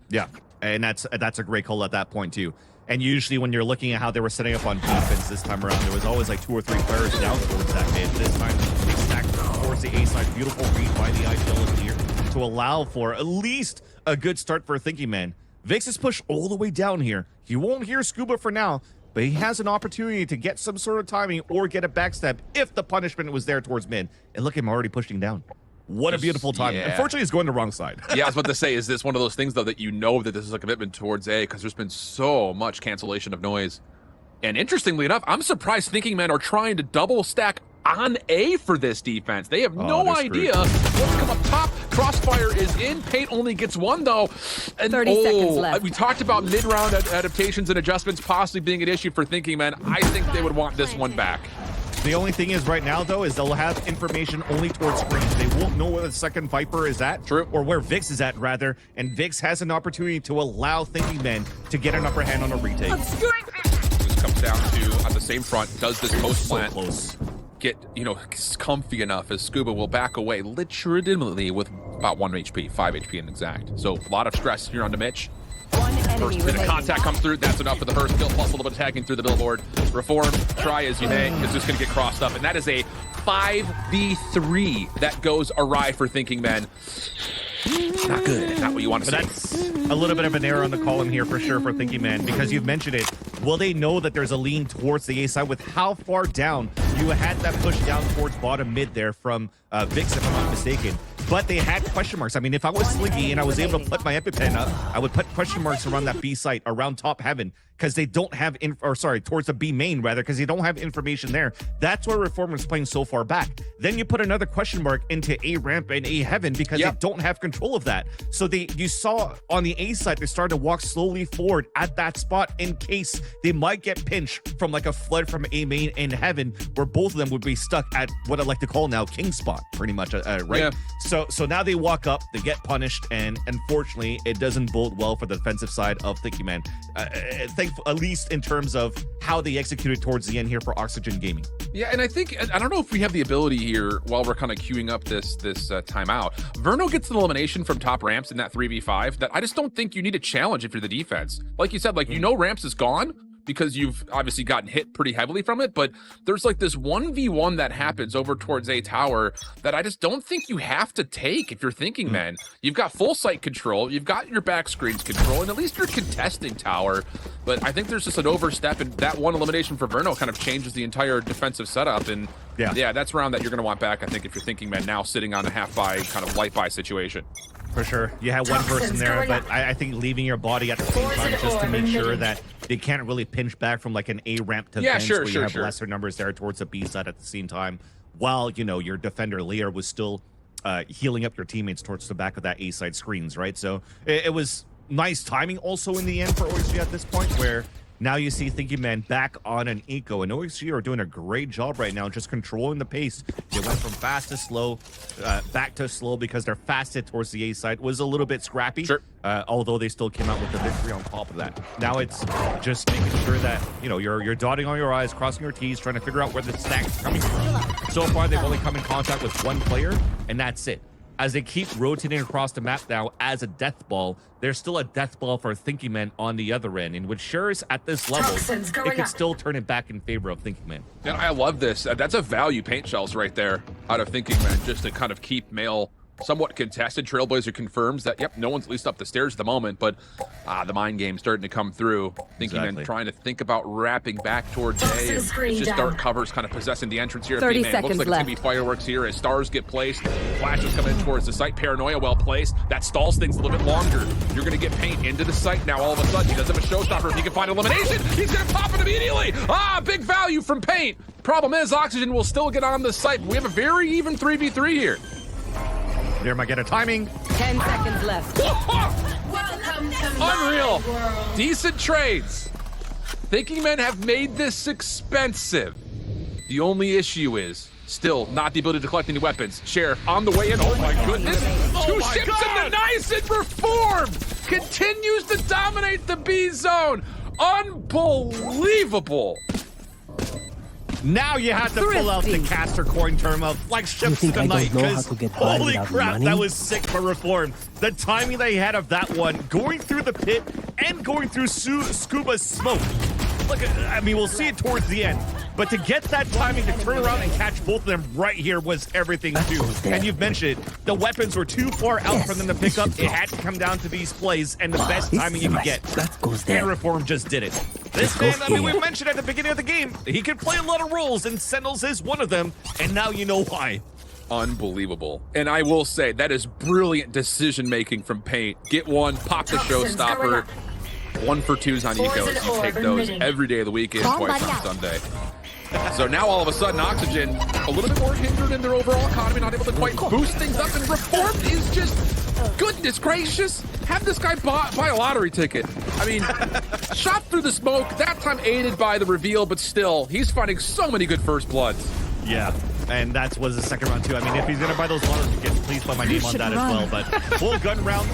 Yeah. And that's a great call at that point too. And usually when you're looking at how they were setting up on defense this time around, there was always like 2 or 3 players down towards that mid. This time they stacked towards the A side. Beautiful read by the IPL here to allow for at least a good start for Thinking Man. Vix is pushed all the way down here. He won't hear Scuba for now, but he has an opportunity to get some sort of timing or get a backstab if the punishment was there towards mid. And look at him already pushing down. What a beautiful time. Yeah. Unfortunately, he's going the wrong side. Yeah, I was about to say, is this one of those things, though, that you know that this is a commitment towards A, because there's been so much cancellation of noise. And interestingly enough, I'm surprised Thinking Men are trying to double stack on A for this defense. They have no idea what's come up top. Crossfire is in. Paint only gets 1, though. And 30 seconds left. We talked about mid-round adaptations and adjustments possibly being an issue for Thinking Men. I think they would want this one back. The only thing is right now, though, is they'll have information only towards screens. They won't know where the second Viper is at. True. Or where Vix is at, rather. And Vix has an opportunity to allow Thinking Men to get an upper hand on a retake. This comes down to, on the same front, does this post plant close get, comfy enough as Scuba will back away legitimately with about 1 HP, 5 HP in exact. So a lot of stress here on the Mitch. First bit of contact comes through. That's enough for the Hearst kill, plus a little bit of tagging through the billboard. Reform, try as you may, is just going to get crossed up. And that is a 5v3 that goes awry for Thinking Men. Not good. Not what you want to see. That's a little bit of an error on the column here for sure for Thinking Man, because you've mentioned it. Will they know that there's a lean towards the A side with how far down you had that push down towards bottom mid there from Vix, if I'm not mistaken? but they had question marks. I mean, if I was Slinky and I was able to put my EpiPen up, I would put question marks around that B site, around top heaven, because they don't have, towards the B main rather, because they don't have information there. That's where Reform is playing so far back. Then you put another question mark into A ramp and A heaven because they don't have control of that. So you saw on the A side, they started to walk slowly forward at that spot in case they might get pinched from like a flood from A main and heaven, where both of them would be stuck at what I like to call now King spot, pretty much, right? Yeah. So now they walk up, they get punished, and unfortunately, it doesn't bode well for the defensive side of Thinking Man. At least in terms of how they executed towards the end here for Oxygen Gaming. Yeah, and I think, I don't know if we have the ability here while we're kind of queuing up this timeout. Verno gets an elimination from top ramps in that 3v5 that I just don't think you need a challenge if you're the defense. Like you said, like, you know ramps is gone because you've obviously gotten hit pretty heavily from it, but there's like this 1v1 that happens over towards A tower that I just don't think you have to take if you're Thinking Man. You've got full site control, you've got your back screens control, and at least you're contesting tower. But I think there's just an overstep, and that one elimination for Verno kind of changes the entire defensive setup. And yeah, that's round that you're going to want back, I think, if you're Thinking Man now sitting on a half buy, kind of light buy situation. For sure. You had one person there, but I think leaving your body at the same time just to make sure that they can't really pinch back from like an A ramp to vents where you have lesser numbers there towards the B side at the same time, while, you know, your defender Lear was still healing up your teammates towards the back of that A side screens, right? So it was nice timing also in the end for OXG at this point, where now you see Thinking Man back on an eco, and OXG are doing a great job right now just controlling the pace. They went from fast to slow, back to slow, because their fast hit towards the A side was a little bit scrappy, although they still came out with the victory on top of that. Now it's just making sure that, you know, you're dotting all your I's, crossing your T's, trying to figure out where the stack's coming from. So far, they've only come in contact with one player, and that's it. As they keep rotating across the map now as a death ball, there's still a death ball for Thinking Man on the other end. And with Shures at this level, it could still turn it back in favor of Thinking Man. And I love this. That's a value paint shells right there out of Thinking Man, just to kind of keep Male somewhat contested. Trailblazer confirms that, yep, no one's at least up the stairs at the moment, but the mind game starting to come through. Thinking Man trying to think about wrapping back towards A. It's just dark covers kind of possessing the entrance here. 30 seconds seconds looks like it's going to be fireworks here as stars get placed. Flashes come in towards the site. Paranoia well placed. That stalls things a little bit longer. You're going to get Paint into the site now all of a sudden. He doesn't have a showstopper. If he can find elimination, he's going to pop it immediately. Big value from Paint. Problem is, Oxygen will still get on the site. We have a very even 3v3 here. There might get a timing. 10 seconds left. Unreal. Decent trades. Thinking Men have made this expensive. The only issue is still not the ability to collect any weapons. Sheriff on the way in. Oh my goodness. Two ships in the nice and Reform continues to dominate the B zone. Unbelievable. Now you had to pull out the caster coin term of like ships tonight, because holy crap, that was sick for Reform. The timing they had of that one, going through the pit and going through Scuba's smoke. Look, I mean, we'll see it towards the end, but to get that timing to turn around and catch both of them right here was everything too. And you've mentioned it, the weapons were too far out for them to pick up. It had to come down to these plays and the best timing you could get. And Reform just did it. This man, I mean, we mentioned at the beginning of the game, he could play a lot of roles, and Sentinels is one of them, and now you know why. Unbelievable. And I will say, that is brilliant decision-making from Paint. Get one, pop the showstopper. 1 for 2s on ecos. You take those every day of the weekend, twice on Sunday. So now all of a sudden, Oxygen a little bit more hindered in their overall economy, not able to quite boost things up, and Reform is just, goodness gracious, have this guy buy a lottery ticket. I mean, shot through the smoke, that time aided by the reveal, but still, he's finding so many good first bloods. Yeah, and that was the second round too. I mean, if he's gonna buy those lottery tickets, please put my name on that as well. But full gun round,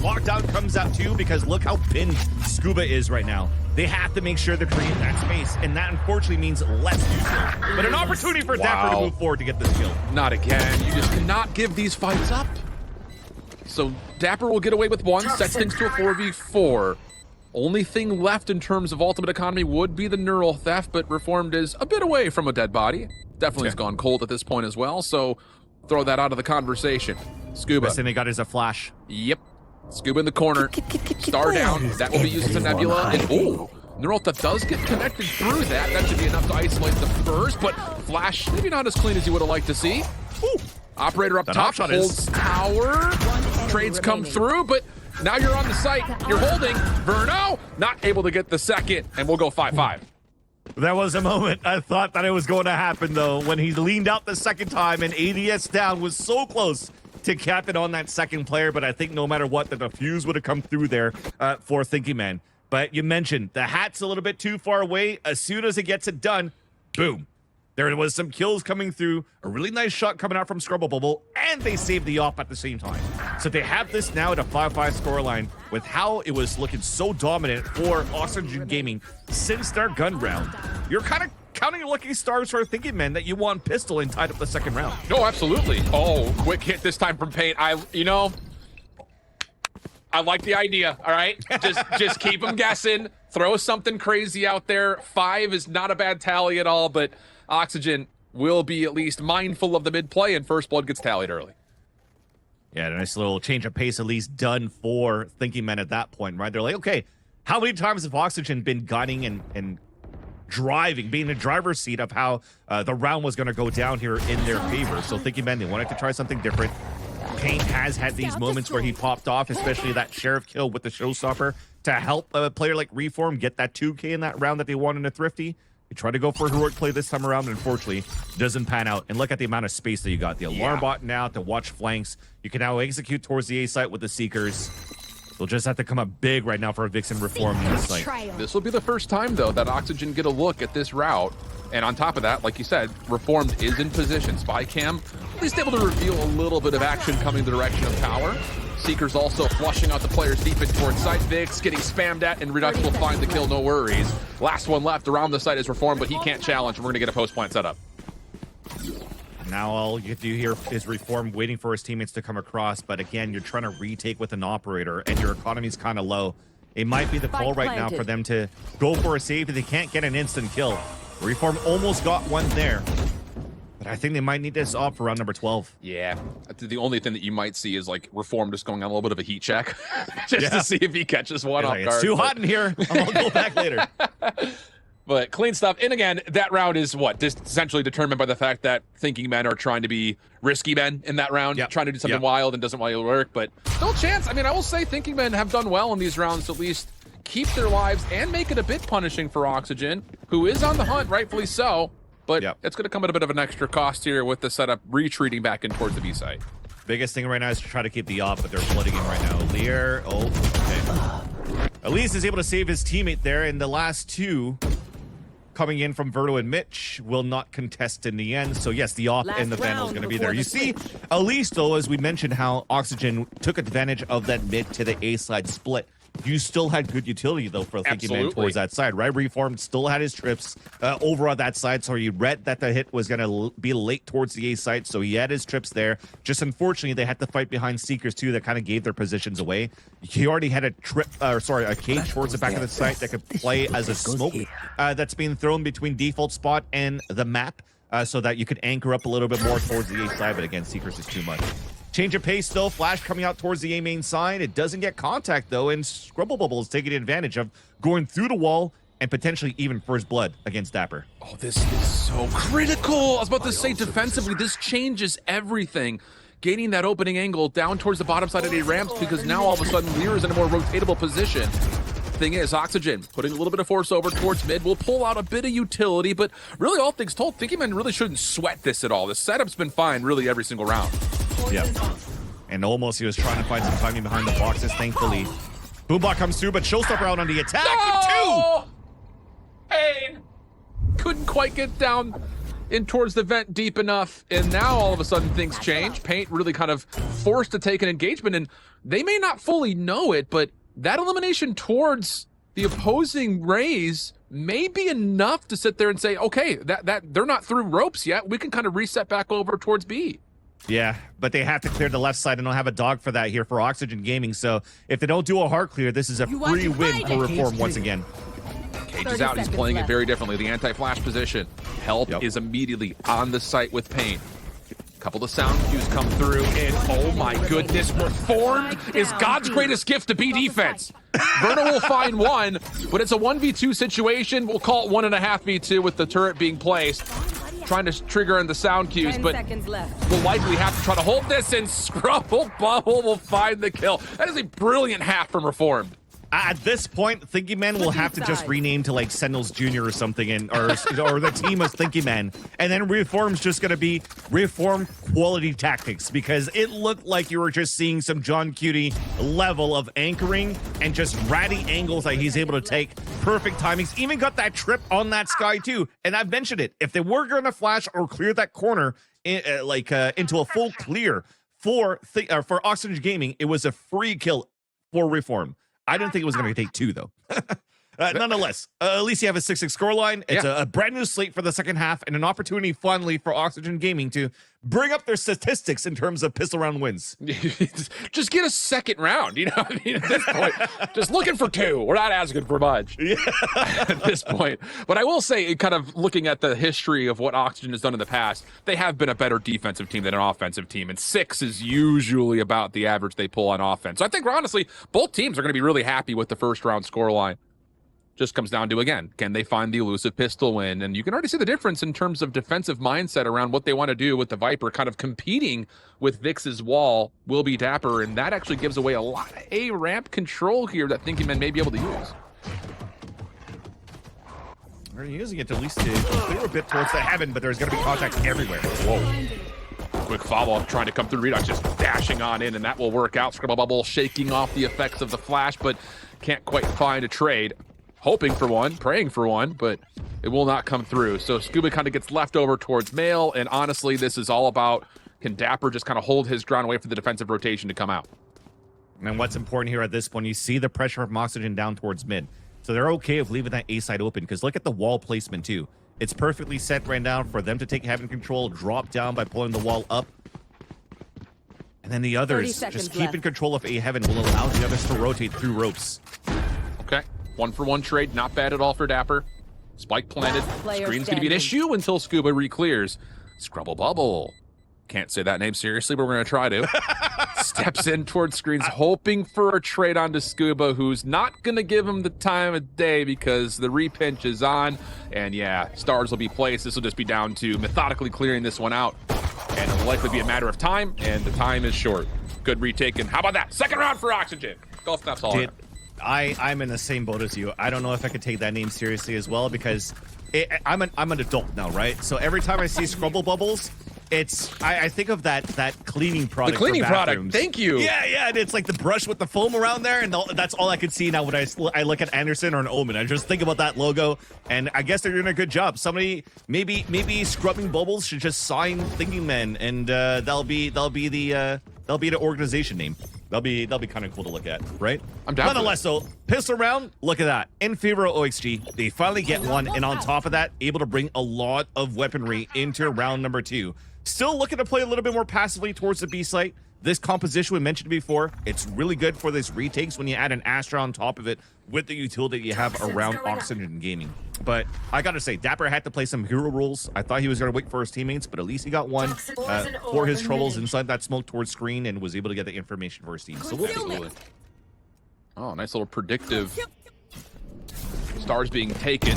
lockdown comes out too, because look how pinned Scuba is right now. They have to make sure they're creating that space, and that unfortunately means less use. But an opportunity for Dapper to move forward to get this kill. Not again. You just cannot give these fights up. So Dapper will get away with one, sets things to a 4v4. Only thing left in terms of ultimate economy would be the neural theft, but Reformed is a bit away from a dead body. Definitely has gone cold at this point as well, so throw that out of the conversation. Scuba. Best thing they got is a flash. Yep. Scuba in the corner. Star down. That will be used as a Nebula. And oh, neural theft does get connected through that. That should be enough to isolate the first, but flash maybe not as clean as you would have liked to see. Ooh. Operator up That top option holds is- tower. Trades come through, but now you're on the site. You're holding. Verno not able to get the second, and we'll go 5-5. There was a moment I thought that it was going to happen, though, when he leaned out the second time and ADS down was so close to cap it on that second player, but I think no matter what, the defuse would have come through there for Thinking Man. But you mentioned the hat's a little bit too far away. As soon as it gets it done, boom. There was some kills coming through, a really nice shot coming out from Scrubble Bubble, and they saved the off at the same time. So they have this now at a 5-5 scoreline with how it was looking so dominant for Oxygen Gaming since their gun round. You're kind of counting your lucky stars for Thinking Man that you won pistol and tied up the second round. No, absolutely. Oh, quick hit this time from Paint. I like the idea, all right? Just keep them guessing. Throw something crazy out there. 5 is not a bad tally at all, but Oxygen will be at least mindful of the mid-play, and first blood gets tallied early. Yeah, a nice little change of pace at least done for Thinking Men at that point, right? They're like, okay, how many times have Oxygen been gunning and driving, being in the driver's seat of how the round was going to go down here in their favor? So Thinking Men, they wanted to try something different. Paint has had these moments where he popped off, especially that Sheriff kill with the Showstopper to help a player like Reform get that 2K in that round that they won in a Thrifty. They tried to go for a heroic play this time around, and unfortunately, doesn't pan out. And look at the amount of space that you got. The alarm bot now to watch flanks. You can now execute towards the A site with the Seekers. They'll just have to come up big right now for a Vixen Reform in this site. This will be the first time, though, that Oxygen get a look at this route. And on top of that, like you said, Reformed is in position. Spy cam, at least able to reveal a little bit of action coming the direction of tower. Seekers also flushing out the players deep in towards site. Vix getting spammed at, and Redux will find the kill, no worries. Last one left around the site is Reformed, but he can't challenge, and we're going to get a post-plant setup. Now all you do here is Reform waiting for his teammates to come across, but again, you're trying to retake with an operator, and your economy's kind of low. It might be the call right now for them to go for a save, but they can't get an instant kill. Reform almost got one there, but I think they might need this off for round number 12. Yeah, the only thing that you might see is like Reform just going on a little bit of a heat check just to see if he catches one off Like, guard. it's too hot in here. I'll go back later. But clean stuff. And again, that round is what? Just essentially determined by the fact that Thinking Men are trying to be risky men in that round, trying to do something wild and doesn't want to work. But still a chance. I mean, I will say Thinking Men have done well in these rounds to at least keep their lives and make it a bit punishing for Oxygen, who is on the hunt, rightfully so. But it's going to come at a bit of an extra cost here with the setup retreating back in towards the B site. Biggest thing right now is to try to keep the off, but they're flooding in right now. Lear, okay. Elise is able to save his teammate there, and the last two coming in from Verto and Mitch will not contest in the end. So yes, the off and the Vandal is going to be there. You see, Elise, though, as we mentioned, how Oxygen took advantage of that mid to the A side split. You still had good utility, though, for Thinking Man towards that side, right? Reformed still had his trips over on that side, so he read that the hit was going to be late towards the A side, so he had his trips there. Just unfortunately, they had to fight behind Seekers, too, that kind of gave their positions away. He already had a cage towards the back of the site that could play as a smoke that's being thrown between default spot and the map, so that you could anchor up a little bit more towards the A side, but again, Seekers is too much. Change of pace, though. Flash coming out towards the A main side. It doesn't get contact, though, and Scrubble Bubble is taking advantage of going through the wall and potentially even first blood against Dapper. Oh, this is so critical. I was about to say defensively, this changes everything. Gaining that opening angle down towards the bottom side of the ramps, because now all of a sudden Lear is in a more rotatable position. Thing is, Oxygen putting a little bit of force over towards mid will pull out a bit of utility, but really all things told, Thinking Man really shouldn't sweat this at all. The setup's been fine really every single round. Yeah. And almost he was trying to find some timing behind the boxes. Thankfully, Boombot comes through, but Showstopper out on the attack. No! Pain! Couldn't quite get down in towards the vent deep enough, and now all of a sudden things change. Paint really kind of forced to take an engagement, and they may not fully know it, but that elimination towards the opposing Rays may be enough to sit there and say, okay, that they're not through ropes yet. We can kind of reset back over towards B. Yeah, but they have to clear the left side and don't have a dog for that here for Oxygen Gaming. So if they don't do a hard clear, this is a free win for Reform once again. Cage is out. He's playing it very differently. The anti-flash position. Help is immediately on the site with Paint. Couple of sound cues come through, and oh my goodness, Reformed is God's greatest gift to B defense. Verno will find one, but it's a 1v2 situation. We'll call it 1.5v2 with the turret being placed. trying to trigger in the sound cues, 10 but seconds left. will likely have to try to hold this, and Scrubble Bubble will find the kill. That is a brilliant hack from Reformed. At this point, Thinking Man will have to just rename to like Sentinels Jr. or something, and or the team of Thinking Man, and then Reform's just gonna be Reform quality tactics, because it looked like you were just seeing some John Cutie level of anchoring and just ratty angles that he's able to take. Perfect timings. Even got that trip on that sky too. And I've mentioned it. If they were gonna flash or clear that corner into a full clear for Oxygen Gaming, it was a free kill for Reform. I didn't think it was going to take 2, though. Nonetheless, at least you have a 6-6 scoreline. It's a brand new slate for the second half, and an opportunity finally for Oxygen Gaming to bring up their statistics in terms of pistol round wins. Just get a second round, you know what I mean? At this point, just looking for 2. We're not asking for much at this point. But I will say, kind of looking at the history of what Oxygen has done in the past, they have been a better defensive team than an offensive team, and 6 is usually about the average they pull on offense. So I think, honestly, both teams are going to be really happy with the first round scoreline. Just comes down to, again, can they find the elusive pistol win? And you can already see the difference in terms of defensive mindset around what they want to do with the Viper, kind of competing with Vix's wall, will be Dapper, and that actually gives away a lot of A-ramp control here that Thinking Men may be able to use. They're using it to at least to clear a bit towards the heaven, but there's going to be contact everywhere. Whoa. Quick follow-up trying to come through. Redox just dashing on in, and that will work out. Scrubble Bubble shaking off the effects of the flash, but can't quite find a trade. Hoping for one, praying for one, but it will not come through. So Scuba kind of gets left over towards Mail, and honestly, this is all about, can Dapper just kind of hold his ground, wait for the defensive rotation to come out? And what's important here at this point, you see the pressure from Oxygen down towards mid. So they're okay with leaving that A side open, because look at the wall placement too. It's perfectly set right now for them to take heaven control, drop down by pulling the wall up. And then the others just keeping control of A heaven will allow the others to rotate through ropes. Okay. 1-for-1 trade, not bad at all for Dapper. Spike planted. Screen's going to be an issue until Scuba re-clears. Scrubble Bubble. Can't say that name seriously, but we're going to try to. Steps in towards Screens, hoping for a trade onto Scuba, who's not going to give him the time of day because the repinch is on. And yeah, stars will be placed. This will just be down to methodically clearing this one out. And it'll likely be a matter of time, and the time is short. Good retake, and how about that? Second round for Oxygen. Golf snaps all around. I'm in the same boat as you. I don't know if I could take that name seriously as well, because I'm an adult now, right? So every time I see Scrubble Bubbles, I think of that cleaning product. The cleaning for product. Thank you. Yeah, and it's like the brush with the foam around there, and that's all I could see now when I look at Anderson or an Omen. I just think about that logo, and I guess they're doing a good job. Somebody maybe Scrubbing Bubbles should just sign Thinking Men, and that'll be the organization name. That'll be kind of cool to look at, right? I'm down. Nonetheless, though, pistol round, look at that. In favor of OXG, they finally get one, and on top of that, able to bring a lot of weaponry into round number 2. Still looking to play a little bit more passively towards the B site. This composition we mentioned before, it's really good for this retakes when you add an Astra on top of it with the utility you have around Oxygen Gaming. But I gotta say, Dapper had to play some hero roles. I thought he was gonna wait for his teammates, but at least he got one for his troubles inside that smoke towards screen and was able to get the information for his team. So we'll see. Oh, nice little predictive. Stars being taken.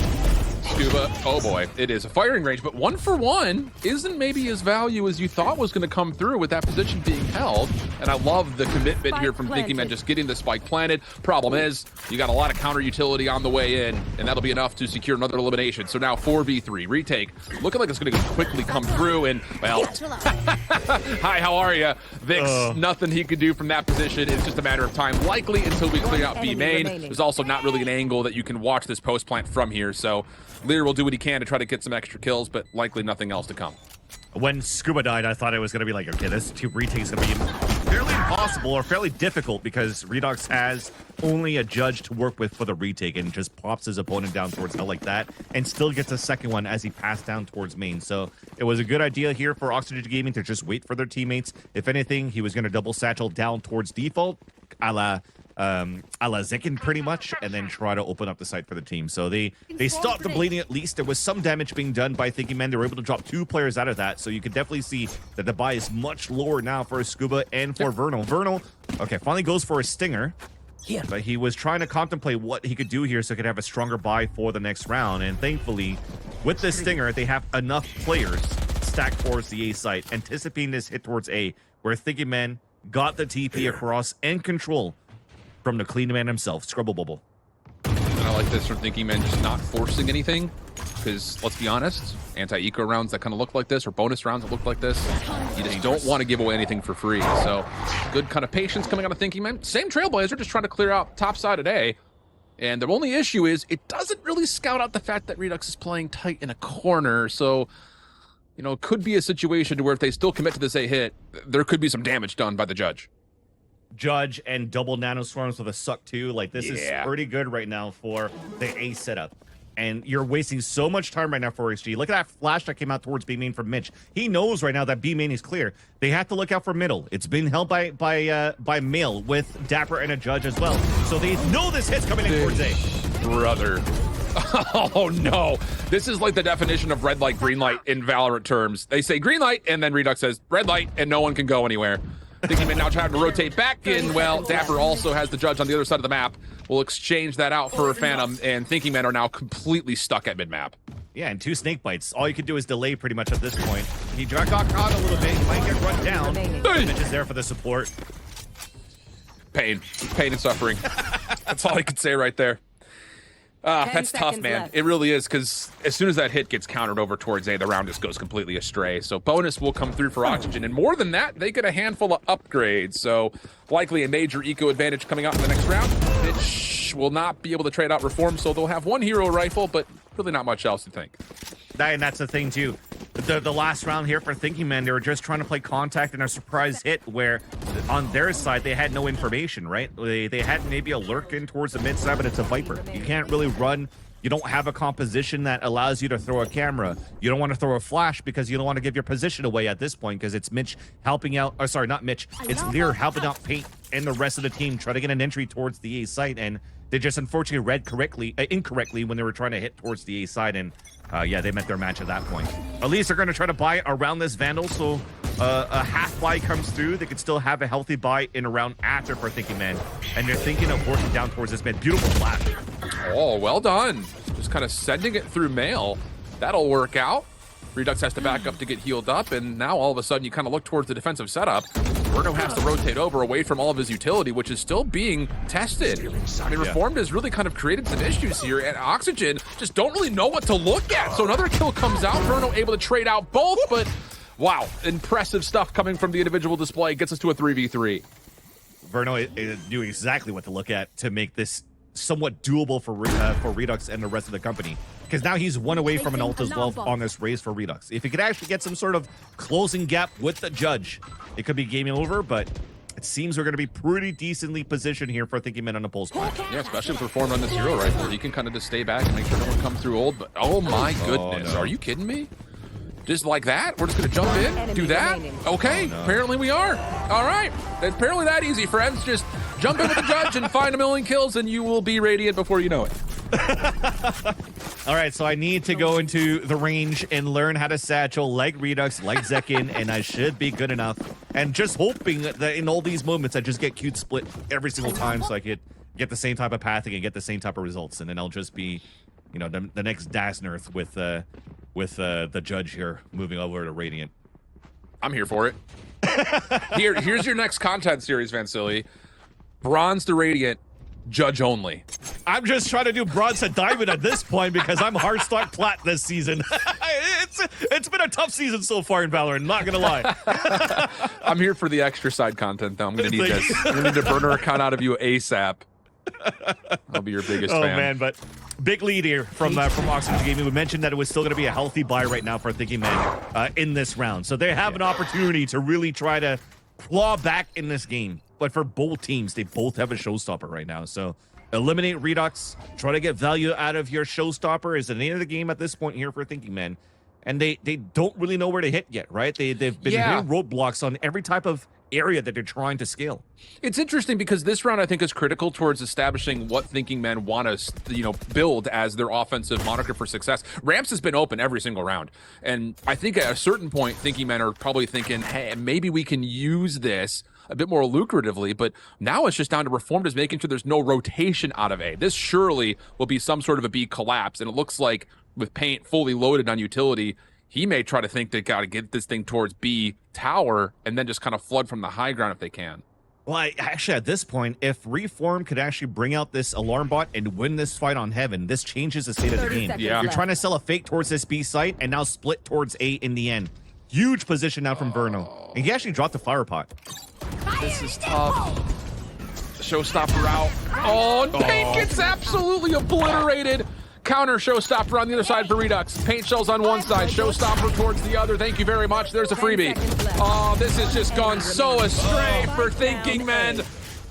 Scuba, oh boy, it is a firing range, but 1-for-1 isn't maybe as value as you thought was going to come through with that position being held. And I love the commitment here from Thinking Man, just getting the spike planted. Problem is, you got a lot of counter utility on the way in, and that'll be enough to secure another elimination. So now 4v3 retake, looking like it's going to quickly come through. And well, hi, how are you, Vix? Nothing he could do from that position. It's just a matter of time, likely until we clear out B main. There's also not really an angle that you can watch this post plant from here. So Lear will do what he can to try to get some extra kills, but likely nothing else to come. When Scuba died, I thought it was going to be like, okay, this retake is going to be fairly impossible or fairly difficult, because Redox has only a judge to work with for the retake and just pops his opponent down towards hell like that and still gets a second one as he passed down towards main. So it was a good idea here for Oxygen Gaming to just wait for their teammates. If anything, he was going to double satchel down towards default, a la Zekin pretty much, and then try to open up the site for the team. So they stopped the bleeding at least. There was some damage being done by Thinking Men. They were able to drop 2 players out of that. So you could definitely see that the buy is much lower now for Scuba and for Vernal. Vernal, okay, finally goes for a stinger. But he was trying to contemplate what he could do here so he could have a stronger buy for the next round. And thankfully, with this Stinger, they have enough players stacked towards the A site, anticipating this hit towards A, where Thinking Man got the TP across and control from the clean man himself, Scrubble Bubble. And I like this from Thinking Man just not forcing anything, because let's be honest, anti-eco rounds that kind of look like this, or bonus rounds that look like this, you just don't want to give away anything for free. So good kind of patience coming out of Thinking Man. Same Trailblazer, just trying to clear out top side of A. And the only issue is it doesn't really scout out the fact that Redux is playing tight in a corner. So, you know, it could be a situation to where if they still commit to this A hit, there could be some damage done by the judge. Judge and double nanoswarms with a suck too. Like, this is pretty good right now for the A setup. And you're wasting so much time right now for OXG. Look at that flash that came out towards B main from Mitch. He knows right now that B main is clear. They have to look out for middle. It's been held by Mail with Dapper and a Judge as well. So they know this hit's coming in towards A. Brother. Oh no. This is like the definition of red light, green light in Valorant terms. They say green light, and then Redux says red light, and no one can go anywhere. Thinking Man now trying to rotate back in. Well, Dapper also has the Judge on the other side of the map. We'll exchange that out for a Phantom, and Thinking Men are now completely stuck at mid-map. Yeah, and 2 snake bites. All you can do is delay pretty much at this point. He got caught a little bit. He might get run down. Mitch is there for the support. Pain and suffering. That's all I could say right there. That's tough, man. Left. It really is, because as soon as that hit gets countered over towards A, the round just goes completely astray. So bonus will come through for Oxygen, and more than that, they get a handful of upgrades. So likely a major eco advantage coming out in the next round. Mitch will not be able to trade out Reform, so they'll have 1 hero rifle, but really not much else to think. And that's the thing, too. The last round here for Thinking Man, they were just trying to play contact and a surprise hit where on their side, they had no information, right? They had maybe a lurk in towards the mid side, but it's a Viper. You can't really run. You don't have a composition that allows you to throw a camera. You don't want to throw a flash because you don't want to give your position away at this point, because it's Mitch helping out. Oh, sorry, not Mitch. It's Lear helping out Paint and the rest of the team try to get an entry towards the A site, and they just unfortunately read incorrectly when they were trying to hit towards the A side, and yeah, they met their match at that point. At least they're going to try to buy around this Vandal, so a half buy comes through. They could still have a healthy buy in a round after for Thinking Man, and they're thinking of working down towards this mid. Beautiful flash. Oh, well done. Just kind of sending it through Mail. That'll work out. Redux has to back up to get healed up, and now all of a sudden you kind of look towards the defensive setup. Verno has to rotate over away from all of his utility, which is still being tested. I mean, Reformed has really kind of created some issues here, and Oxygen just don't really know what to look at. So another kill comes out. Verno able to trade out both, but wow, impressive stuff coming from the individual display. Gets us to a 3v3. Verno knew exactly what to look at to make this somewhat doable for Redux and the rest of the company, because now he's 1 away from an ult as well on this race for Redux. If he could actually get some sort of closing gap with the Judge, it could be game over, but it seems we're going to be pretty decently positioned here for Thinking Men on the pulse point. Yeah, especially with Reformed on this hero rifle. He can kind of just stay back and make sure no one comes through old, but oh my goodness, no. Are you kidding me? Just like that? We're just going to jump in, do that? Okay, apparently we are. All right, it's apparently that easy, friends. Just jump in with the Judge and find 1,000,000 kills, and you will be radiant before you know it. All right, so I need to go into the range and learn how to satchel like Redux, like Zekin, and I should be good enough. And just hoping that in all these moments, I just get cute split every single time so I could get the same type of pathing and get the same type of results. And then I'll just be, you know, the next Dasnerth with the Judge here moving over to Radiant. I'm here for it. Here's your next content series, Vansili. Bronze to Radiant, Judge only. I'm just trying to do bronze to diamond at this point because I'm hard stock plat this season. It's been a tough season so far in Valorant, not gonna lie. I'm here for the extra side content though. I'm gonna need this. I'm gonna need a burner account out of you ASAP. I'll be your biggest fan. Oh man, but big lead here from Oxygen Gaming. We mentioned that it was still going to be a healthy buy right now for Thinking Man in this round. So they have an opportunity to really try to claw back in this game. But for both teams, they both have a showstopper right now. So eliminate Redux, try to get value out of your showstopper is the name of the game at this point here for Thinking Man. And they don't really know where to hit yet, right? They've been hitting roadblocks on every type of area that they're trying to scale. It's interesting because this round I think is critical towards establishing what Thinking Men want to build as their offensive moniker for success. Ramps has been open every single round, and I think at a certain point Thinking Men are probably thinking, hey, maybe we can use this a bit more lucratively. But now it's just down to Reformed making sure there's no rotation out of A. This surely will be some sort of a B collapse, and it looks like with Paint fully loaded on utility, he may try to think they got to get this thing towards B tower and then just kind of flood from the high ground if they can. Well, actually, at this point, if Reform could actually bring out this alarm bot and win this fight on Heaven, this changes the state of the game. Yeah. You're trying to sell a fake towards this B site and now split towards A in the end. Huge position now from Verno. And he actually dropped the flower pot. This is tough. Showstopper out. Oh, and Paint gets absolutely obliterated. Counter Showstopper on the other side for Redux. Paint shells on one side, Showstopper towards the other. Thank you very much. There's a freebie. Oh, this has just gone so astray for Thinking Men.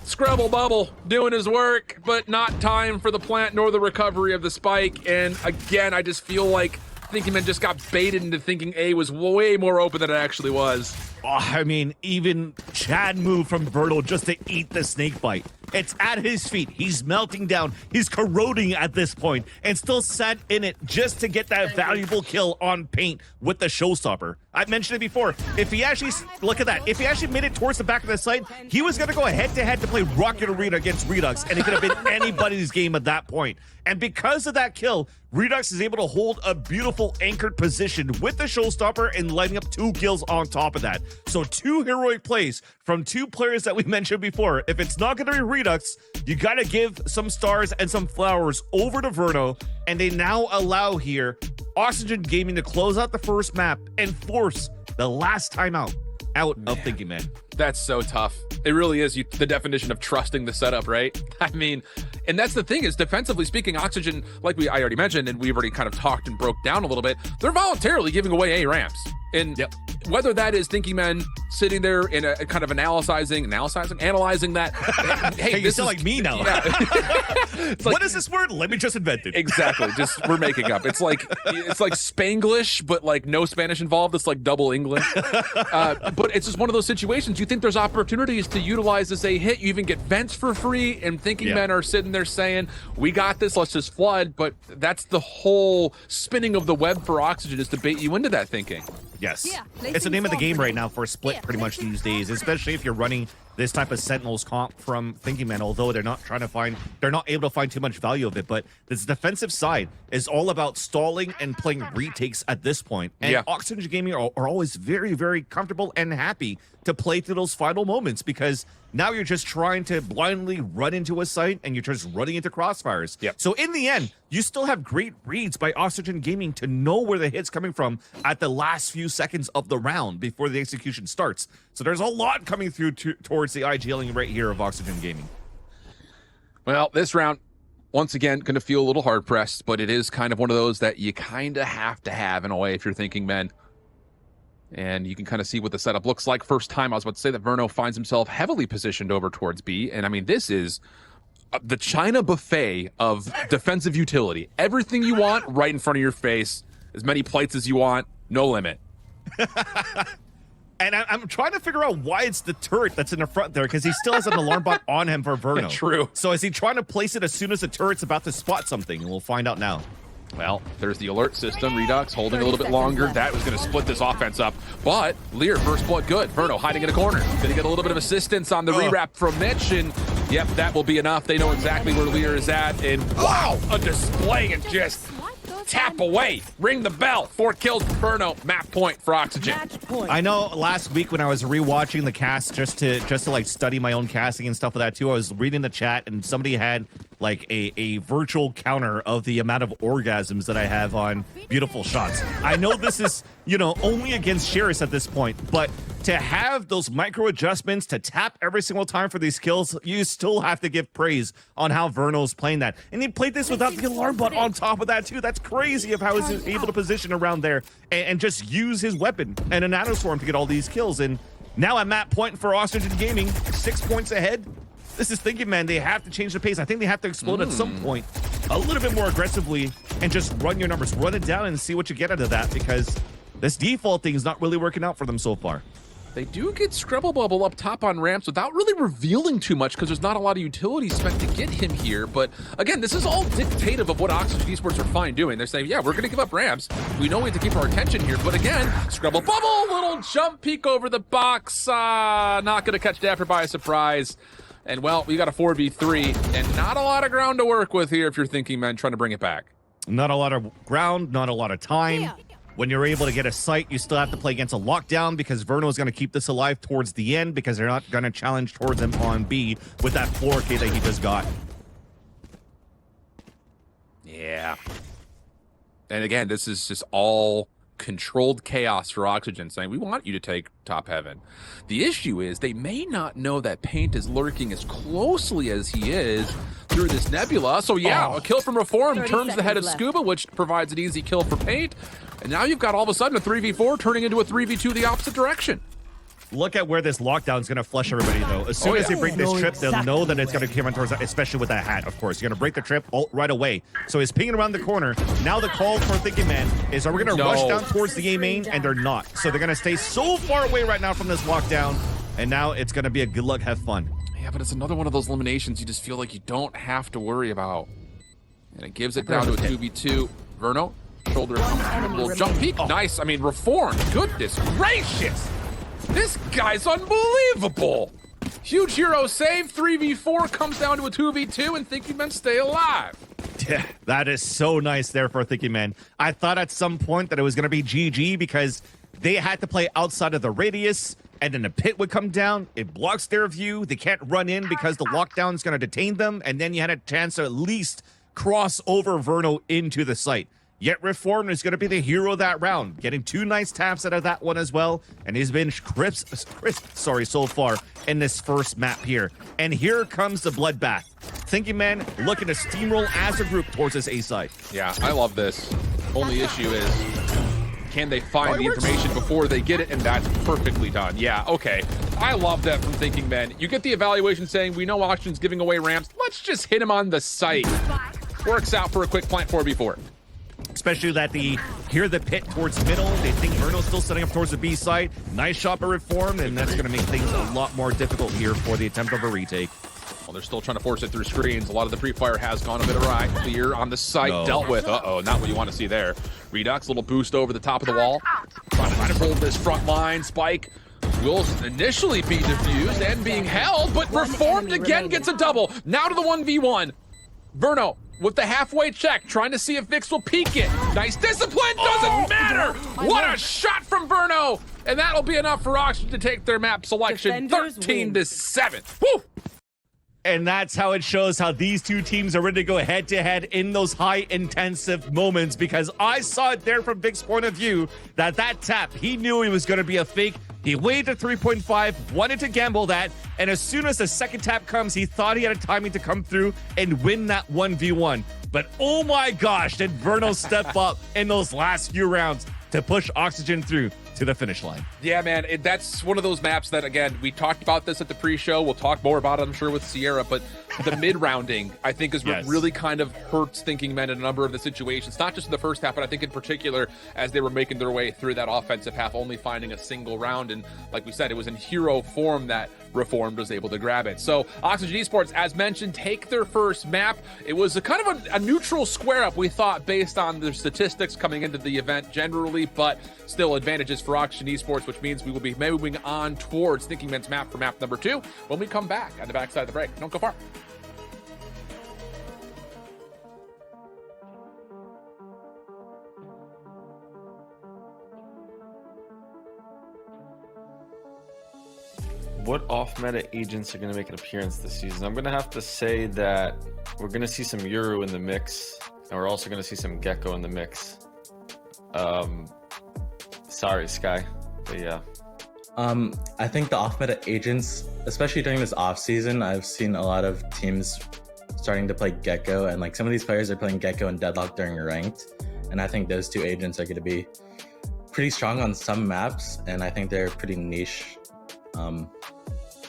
Scrabble Bubble doing his work, but not time for the plant nor the recovery of the spike. And again, I just feel like Thinking Men just got baited into thinking A was way more open than it actually was. Oh, I mean, even Chad moved from Verno just to eat the snake bite. It's at his feet. He's melting down. He's corroding at this point and still sat in it just to get that valuable kill on Paint with the Showstopper. I mentioned it before. If he actually, look at that. If he actually made it towards the back of the site, he was going to go head-to-head to play Rocket Arena against Redux, and it could have been anybody's game at that point. And because of that kill, Redux is able to hold a beautiful anchored position with the Showstopper and lighting up 2 kills on top of that. So 2 heroic plays from 2 players that we mentioned before. If it's not going to be Redux, you got to give some stars and some flowers over to Verno, and they now allow here Oxygen Gaming to close out the first map and force the last time out of Thinking Man. That's so tough. It really is the definition of trusting the setup, right? I mean, and that's the thing is, defensively speaking, Oxygen, like I already mentioned, and we've already kind of talked and broke down a little bit, they're voluntarily giving away A ramps. And whether that is Thinking Men sitting there in a kind of analyzing that. Hey, you sound like me now. Yeah. It's like, what is this word? Let me just invent it. Exactly. Just we're making up. It's like Spanglish, but like no Spanish involved. It's like double English. But it's just one of those situations. You think there's opportunities to utilize this A hit. You even get vents for free, and Thinking Men are sitting there saying, "We got this. Let's just flood." But that's the whole spinning of the web for Oxygen, is to bait you into that thinking. Yes. It's the name of the game right now for a split pretty much these days, especially if you're running this type of Sentinels comp from Thinking Man, although they're not able to find too much value of it. But this defensive side is all about stalling and playing retakes at this point. And Oxygen Gaming are always very, very comfortable and happy to play through those final moments, because now you're just trying to blindly run into a site and you're just running into crossfires. So in the end, you still have great reads by Oxygen Gaming to know where the hit's coming from at the last few seconds of the round before the execution starts. So there's a lot coming through towards the IGLing right here of Oxygen Gaming. Well, this round, once again, going to feel a little hard-pressed, but it is kind of one of those that you kind of have to have in a way if you're Thinking Men. And you can kind of see what the setup looks like. First time I was about to say that Verno finds himself heavily positioned over towards B. And I mean, this is the China buffet of defensive utility. Everything you want right in front of your face. As many plates as you want, no limit. And I'm trying to figure out why it's the turret that's in the front there, because he still has an alarm bot on him for Verno. True. So is he trying to place it as soon as the turret's about to spot something? And we'll find out now. Well, there's the alert system. Redux holding a little bit longer. That was going to split this offense up. But Lear, first blood good. Verno hiding in a corner. Going to get a little bit of assistance on the rewrap from Mitch. And, yep, that will be enough. They know exactly where Lear is at. And, wow, a display and just tap away. Ring the bell. 4 kills for Verno. Map point for Oxygen. I know last week when I was rewatching the cast just to like study my own casting and stuff like that too, I was reading the chat and somebody had like a virtual counter of the amount of orgasms that I have on beautiful shots. I know this is, only against Sheris at this point, but to have those micro adjustments to tap every single time for these kills, you still have to give praise on how Verno's playing that. And he played this without the alarm bot on top of that too. That's crazy of how he's able to position around there and just use his weapon and a nanoswarm to get all these kills. And now at map point for Oxygen Gaming, 6 points ahead. This is Thinking Man. They have to change the pace. I think they have to explode at some point a little bit more aggressively and just run your numbers, run it down and see what you get out of that, because this default thing is not really working out for them so far. They do get Scrubble Bubble up top on ramps without really revealing too much because there's not a lot of utility spent to get him here. But again, this is all dictative of what Oxygen Esports are fine doing. They're saying, yeah, we're going to give up ramps. We know we have to keep our attention here. But again, Scrubble Bubble, little jump peek over the box. Not going to catch Dapper by a surprise. And well, we got a 4v3 and not a lot of ground to work with here if you're thinking, man, trying to bring it back. Not a lot of ground, not a lot of time. When you're able to get a site, you still have to play against a lockdown because Verno is going to keep this alive towards the end because they're not going to challenge towards him on B with that floor K that he just got. Yeah. And again, this is just all controlled chaos for Oxygen, saying, we want you to take top heaven. The issue is they may not know that Paint is lurking as closely as he is through this nebula. So yeah, a kill from Reform turns the head of Scuba, which provides an easy kill for Paint. And now you've got all of a sudden a 3v4 turning into a 3v2 the opposite direction. Look at where this lockdown is going to flush everybody, though. As soon as they break this trip, they'll know that it's going to come on towards that, especially with that hat, of course. You're going to break the trip right away. So he's pinging around the corner. Now the call for Thinking Man is, are we going to rush down towards the A main? And they're not. So they're going to stay so far away right now from this lockdown. And now it's going to be a good luck, have fun. Yeah, but it's another one of those eliminations you just feel like you don't have to worry about. And it gives it down to a 2v2. Verno, shoulder, little jump peek. Nice. I mean, Reform. Goodness gracious. This guy's unbelievable. Huge hero save. 3v4 comes down to a 2v2 and Thinking Men stay alive. Yeah, that is so nice there for Thinking Man. I thought at some point that it was going to be GG because they had to play outside of the radius and then the pit would come down. It blocks their view. They can't run in because the lockdown is going to detain them. And then you had a chance to at least cross over Verno into the site. Yet Reform is going to be the hero of that round, getting 2 nice taps out of that one as well. And he's been crisp so far in this first map here. And here comes the bloodbath. Thinking Man looking to steamroll as a group towards this A side. Yeah, I love this. Only issue is, can they find the information before they get it? And that's perfectly done. Yeah, okay. I love that from Thinking Men. You get the evaluation saying, we know Oxygen's giving away ramps. Let's just hit him on the site. Works out for a quick plant 4v4. Especially that they hear the pit towards middle. They think Verno's still setting up towards the B side. Nice shot by Reformed, and that's going to make things a lot more difficult here for the attempt of a retake. Well, they're still trying to force it through screens. A lot of the pre-fire has gone a bit awry. Clear on the site, dealt with. Uh-oh, not what you want to see there. Redux, little boost over the top of the wall. Trying to hold this front line. Spike will initially be defused and being held, but Reformed again gets a double. Now to the 1v1. Verno with the halfway check, trying to see if Vix will peek it. Nice discipline, doesn't matter! What a shot from Verno! And that'll be enough for Oxygen to take their map selection 13-7. Woo! And that's how it shows how these two teams are ready to go head-to-head in those high-intensive moments, because I saw it there from Vic's point of view that tap, he knew it was going to be a fake. He waited to 3.5, wanted to gamble that, and as soon as the second tap comes, he thought he had a timing to come through and win that 1v1. But oh my gosh, did Verno step up in those last few rounds to push Oxygen through to the finish line. Yeah, man, that's one of those maps that, again, we talked about this at the pre-show. We'll talk more about it, I'm sure, with Sierra, but the mid-rounding, I think, is what really kind of hurts Thinking Men in a number of the situations, not just in the first half, but I think in particular as they were making their way through that offensive half, only finding a single round. And like we said, it was in hero form that Reformed was able to grab it. So Oxygen Esports, as mentioned, take their first map. It was a kind of a neutral square up, we thought, based on the statistics coming into the event generally, but still advantages for Oxygen Esports, which means we will be moving on towards Thinking Men's map for map number 2 when we come back at the backside of the break. Don't go far. What off-meta agents are going to make an appearance this season? I'm going to have to say that we're going to see some Euro in the mix, and we're also going to see some Gecko in the mix. Sorry, Sky, but yeah. I think the off-meta agents, especially during this off-season, I've seen a lot of teams starting to play Gecko, and like some of these players are playing Gecko and Deadlock during ranked, and I think those two agents are going to be pretty strong on some maps, and I think they're pretty niche.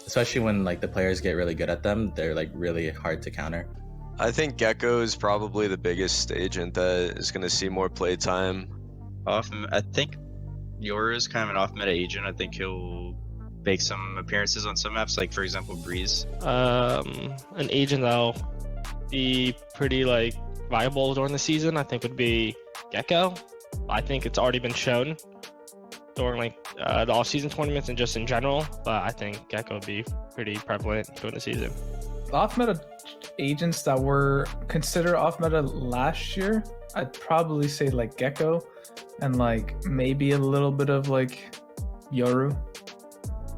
Especially when like the players get really good at them, they're like really hard to counter. I think Gecko is probably the biggest agent that is going to see more play time. I think Yor is kind of an off-meta agent. I think he'll make some appearances on some maps, like for example Breeze? An agent that'll be pretty like viable during the season, I think, would be Gecko. I think it's already been shown during like the off-season tournaments and just in general, but I think Gecko would be pretty prevalent during the season. Off-meta agents that were considered off-meta last year, I'd probably say like Gecko and like maybe a little bit of like Yoru.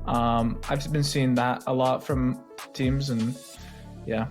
I've been seeing that a lot from teams, and yeah.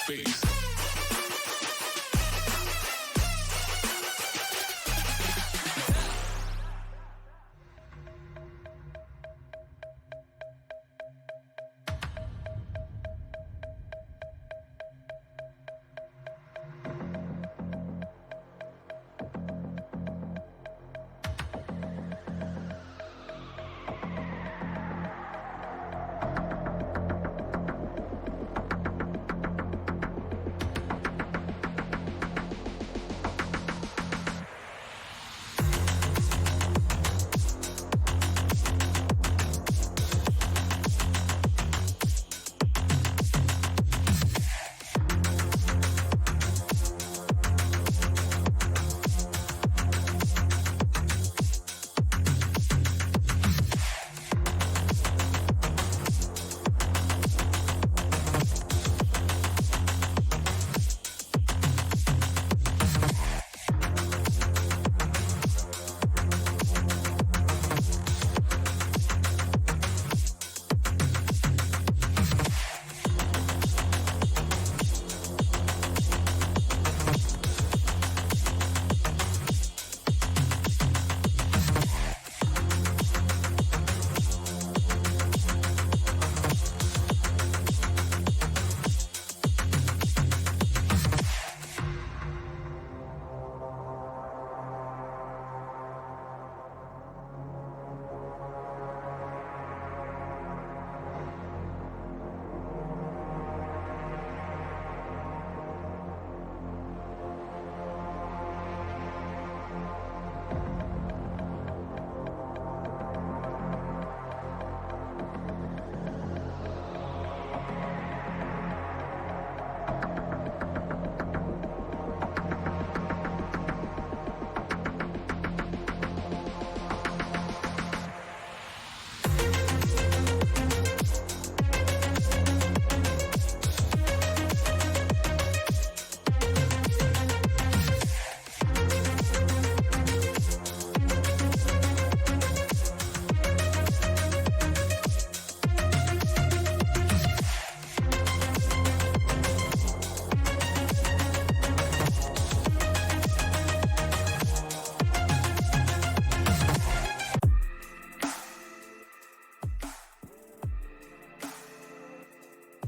Face.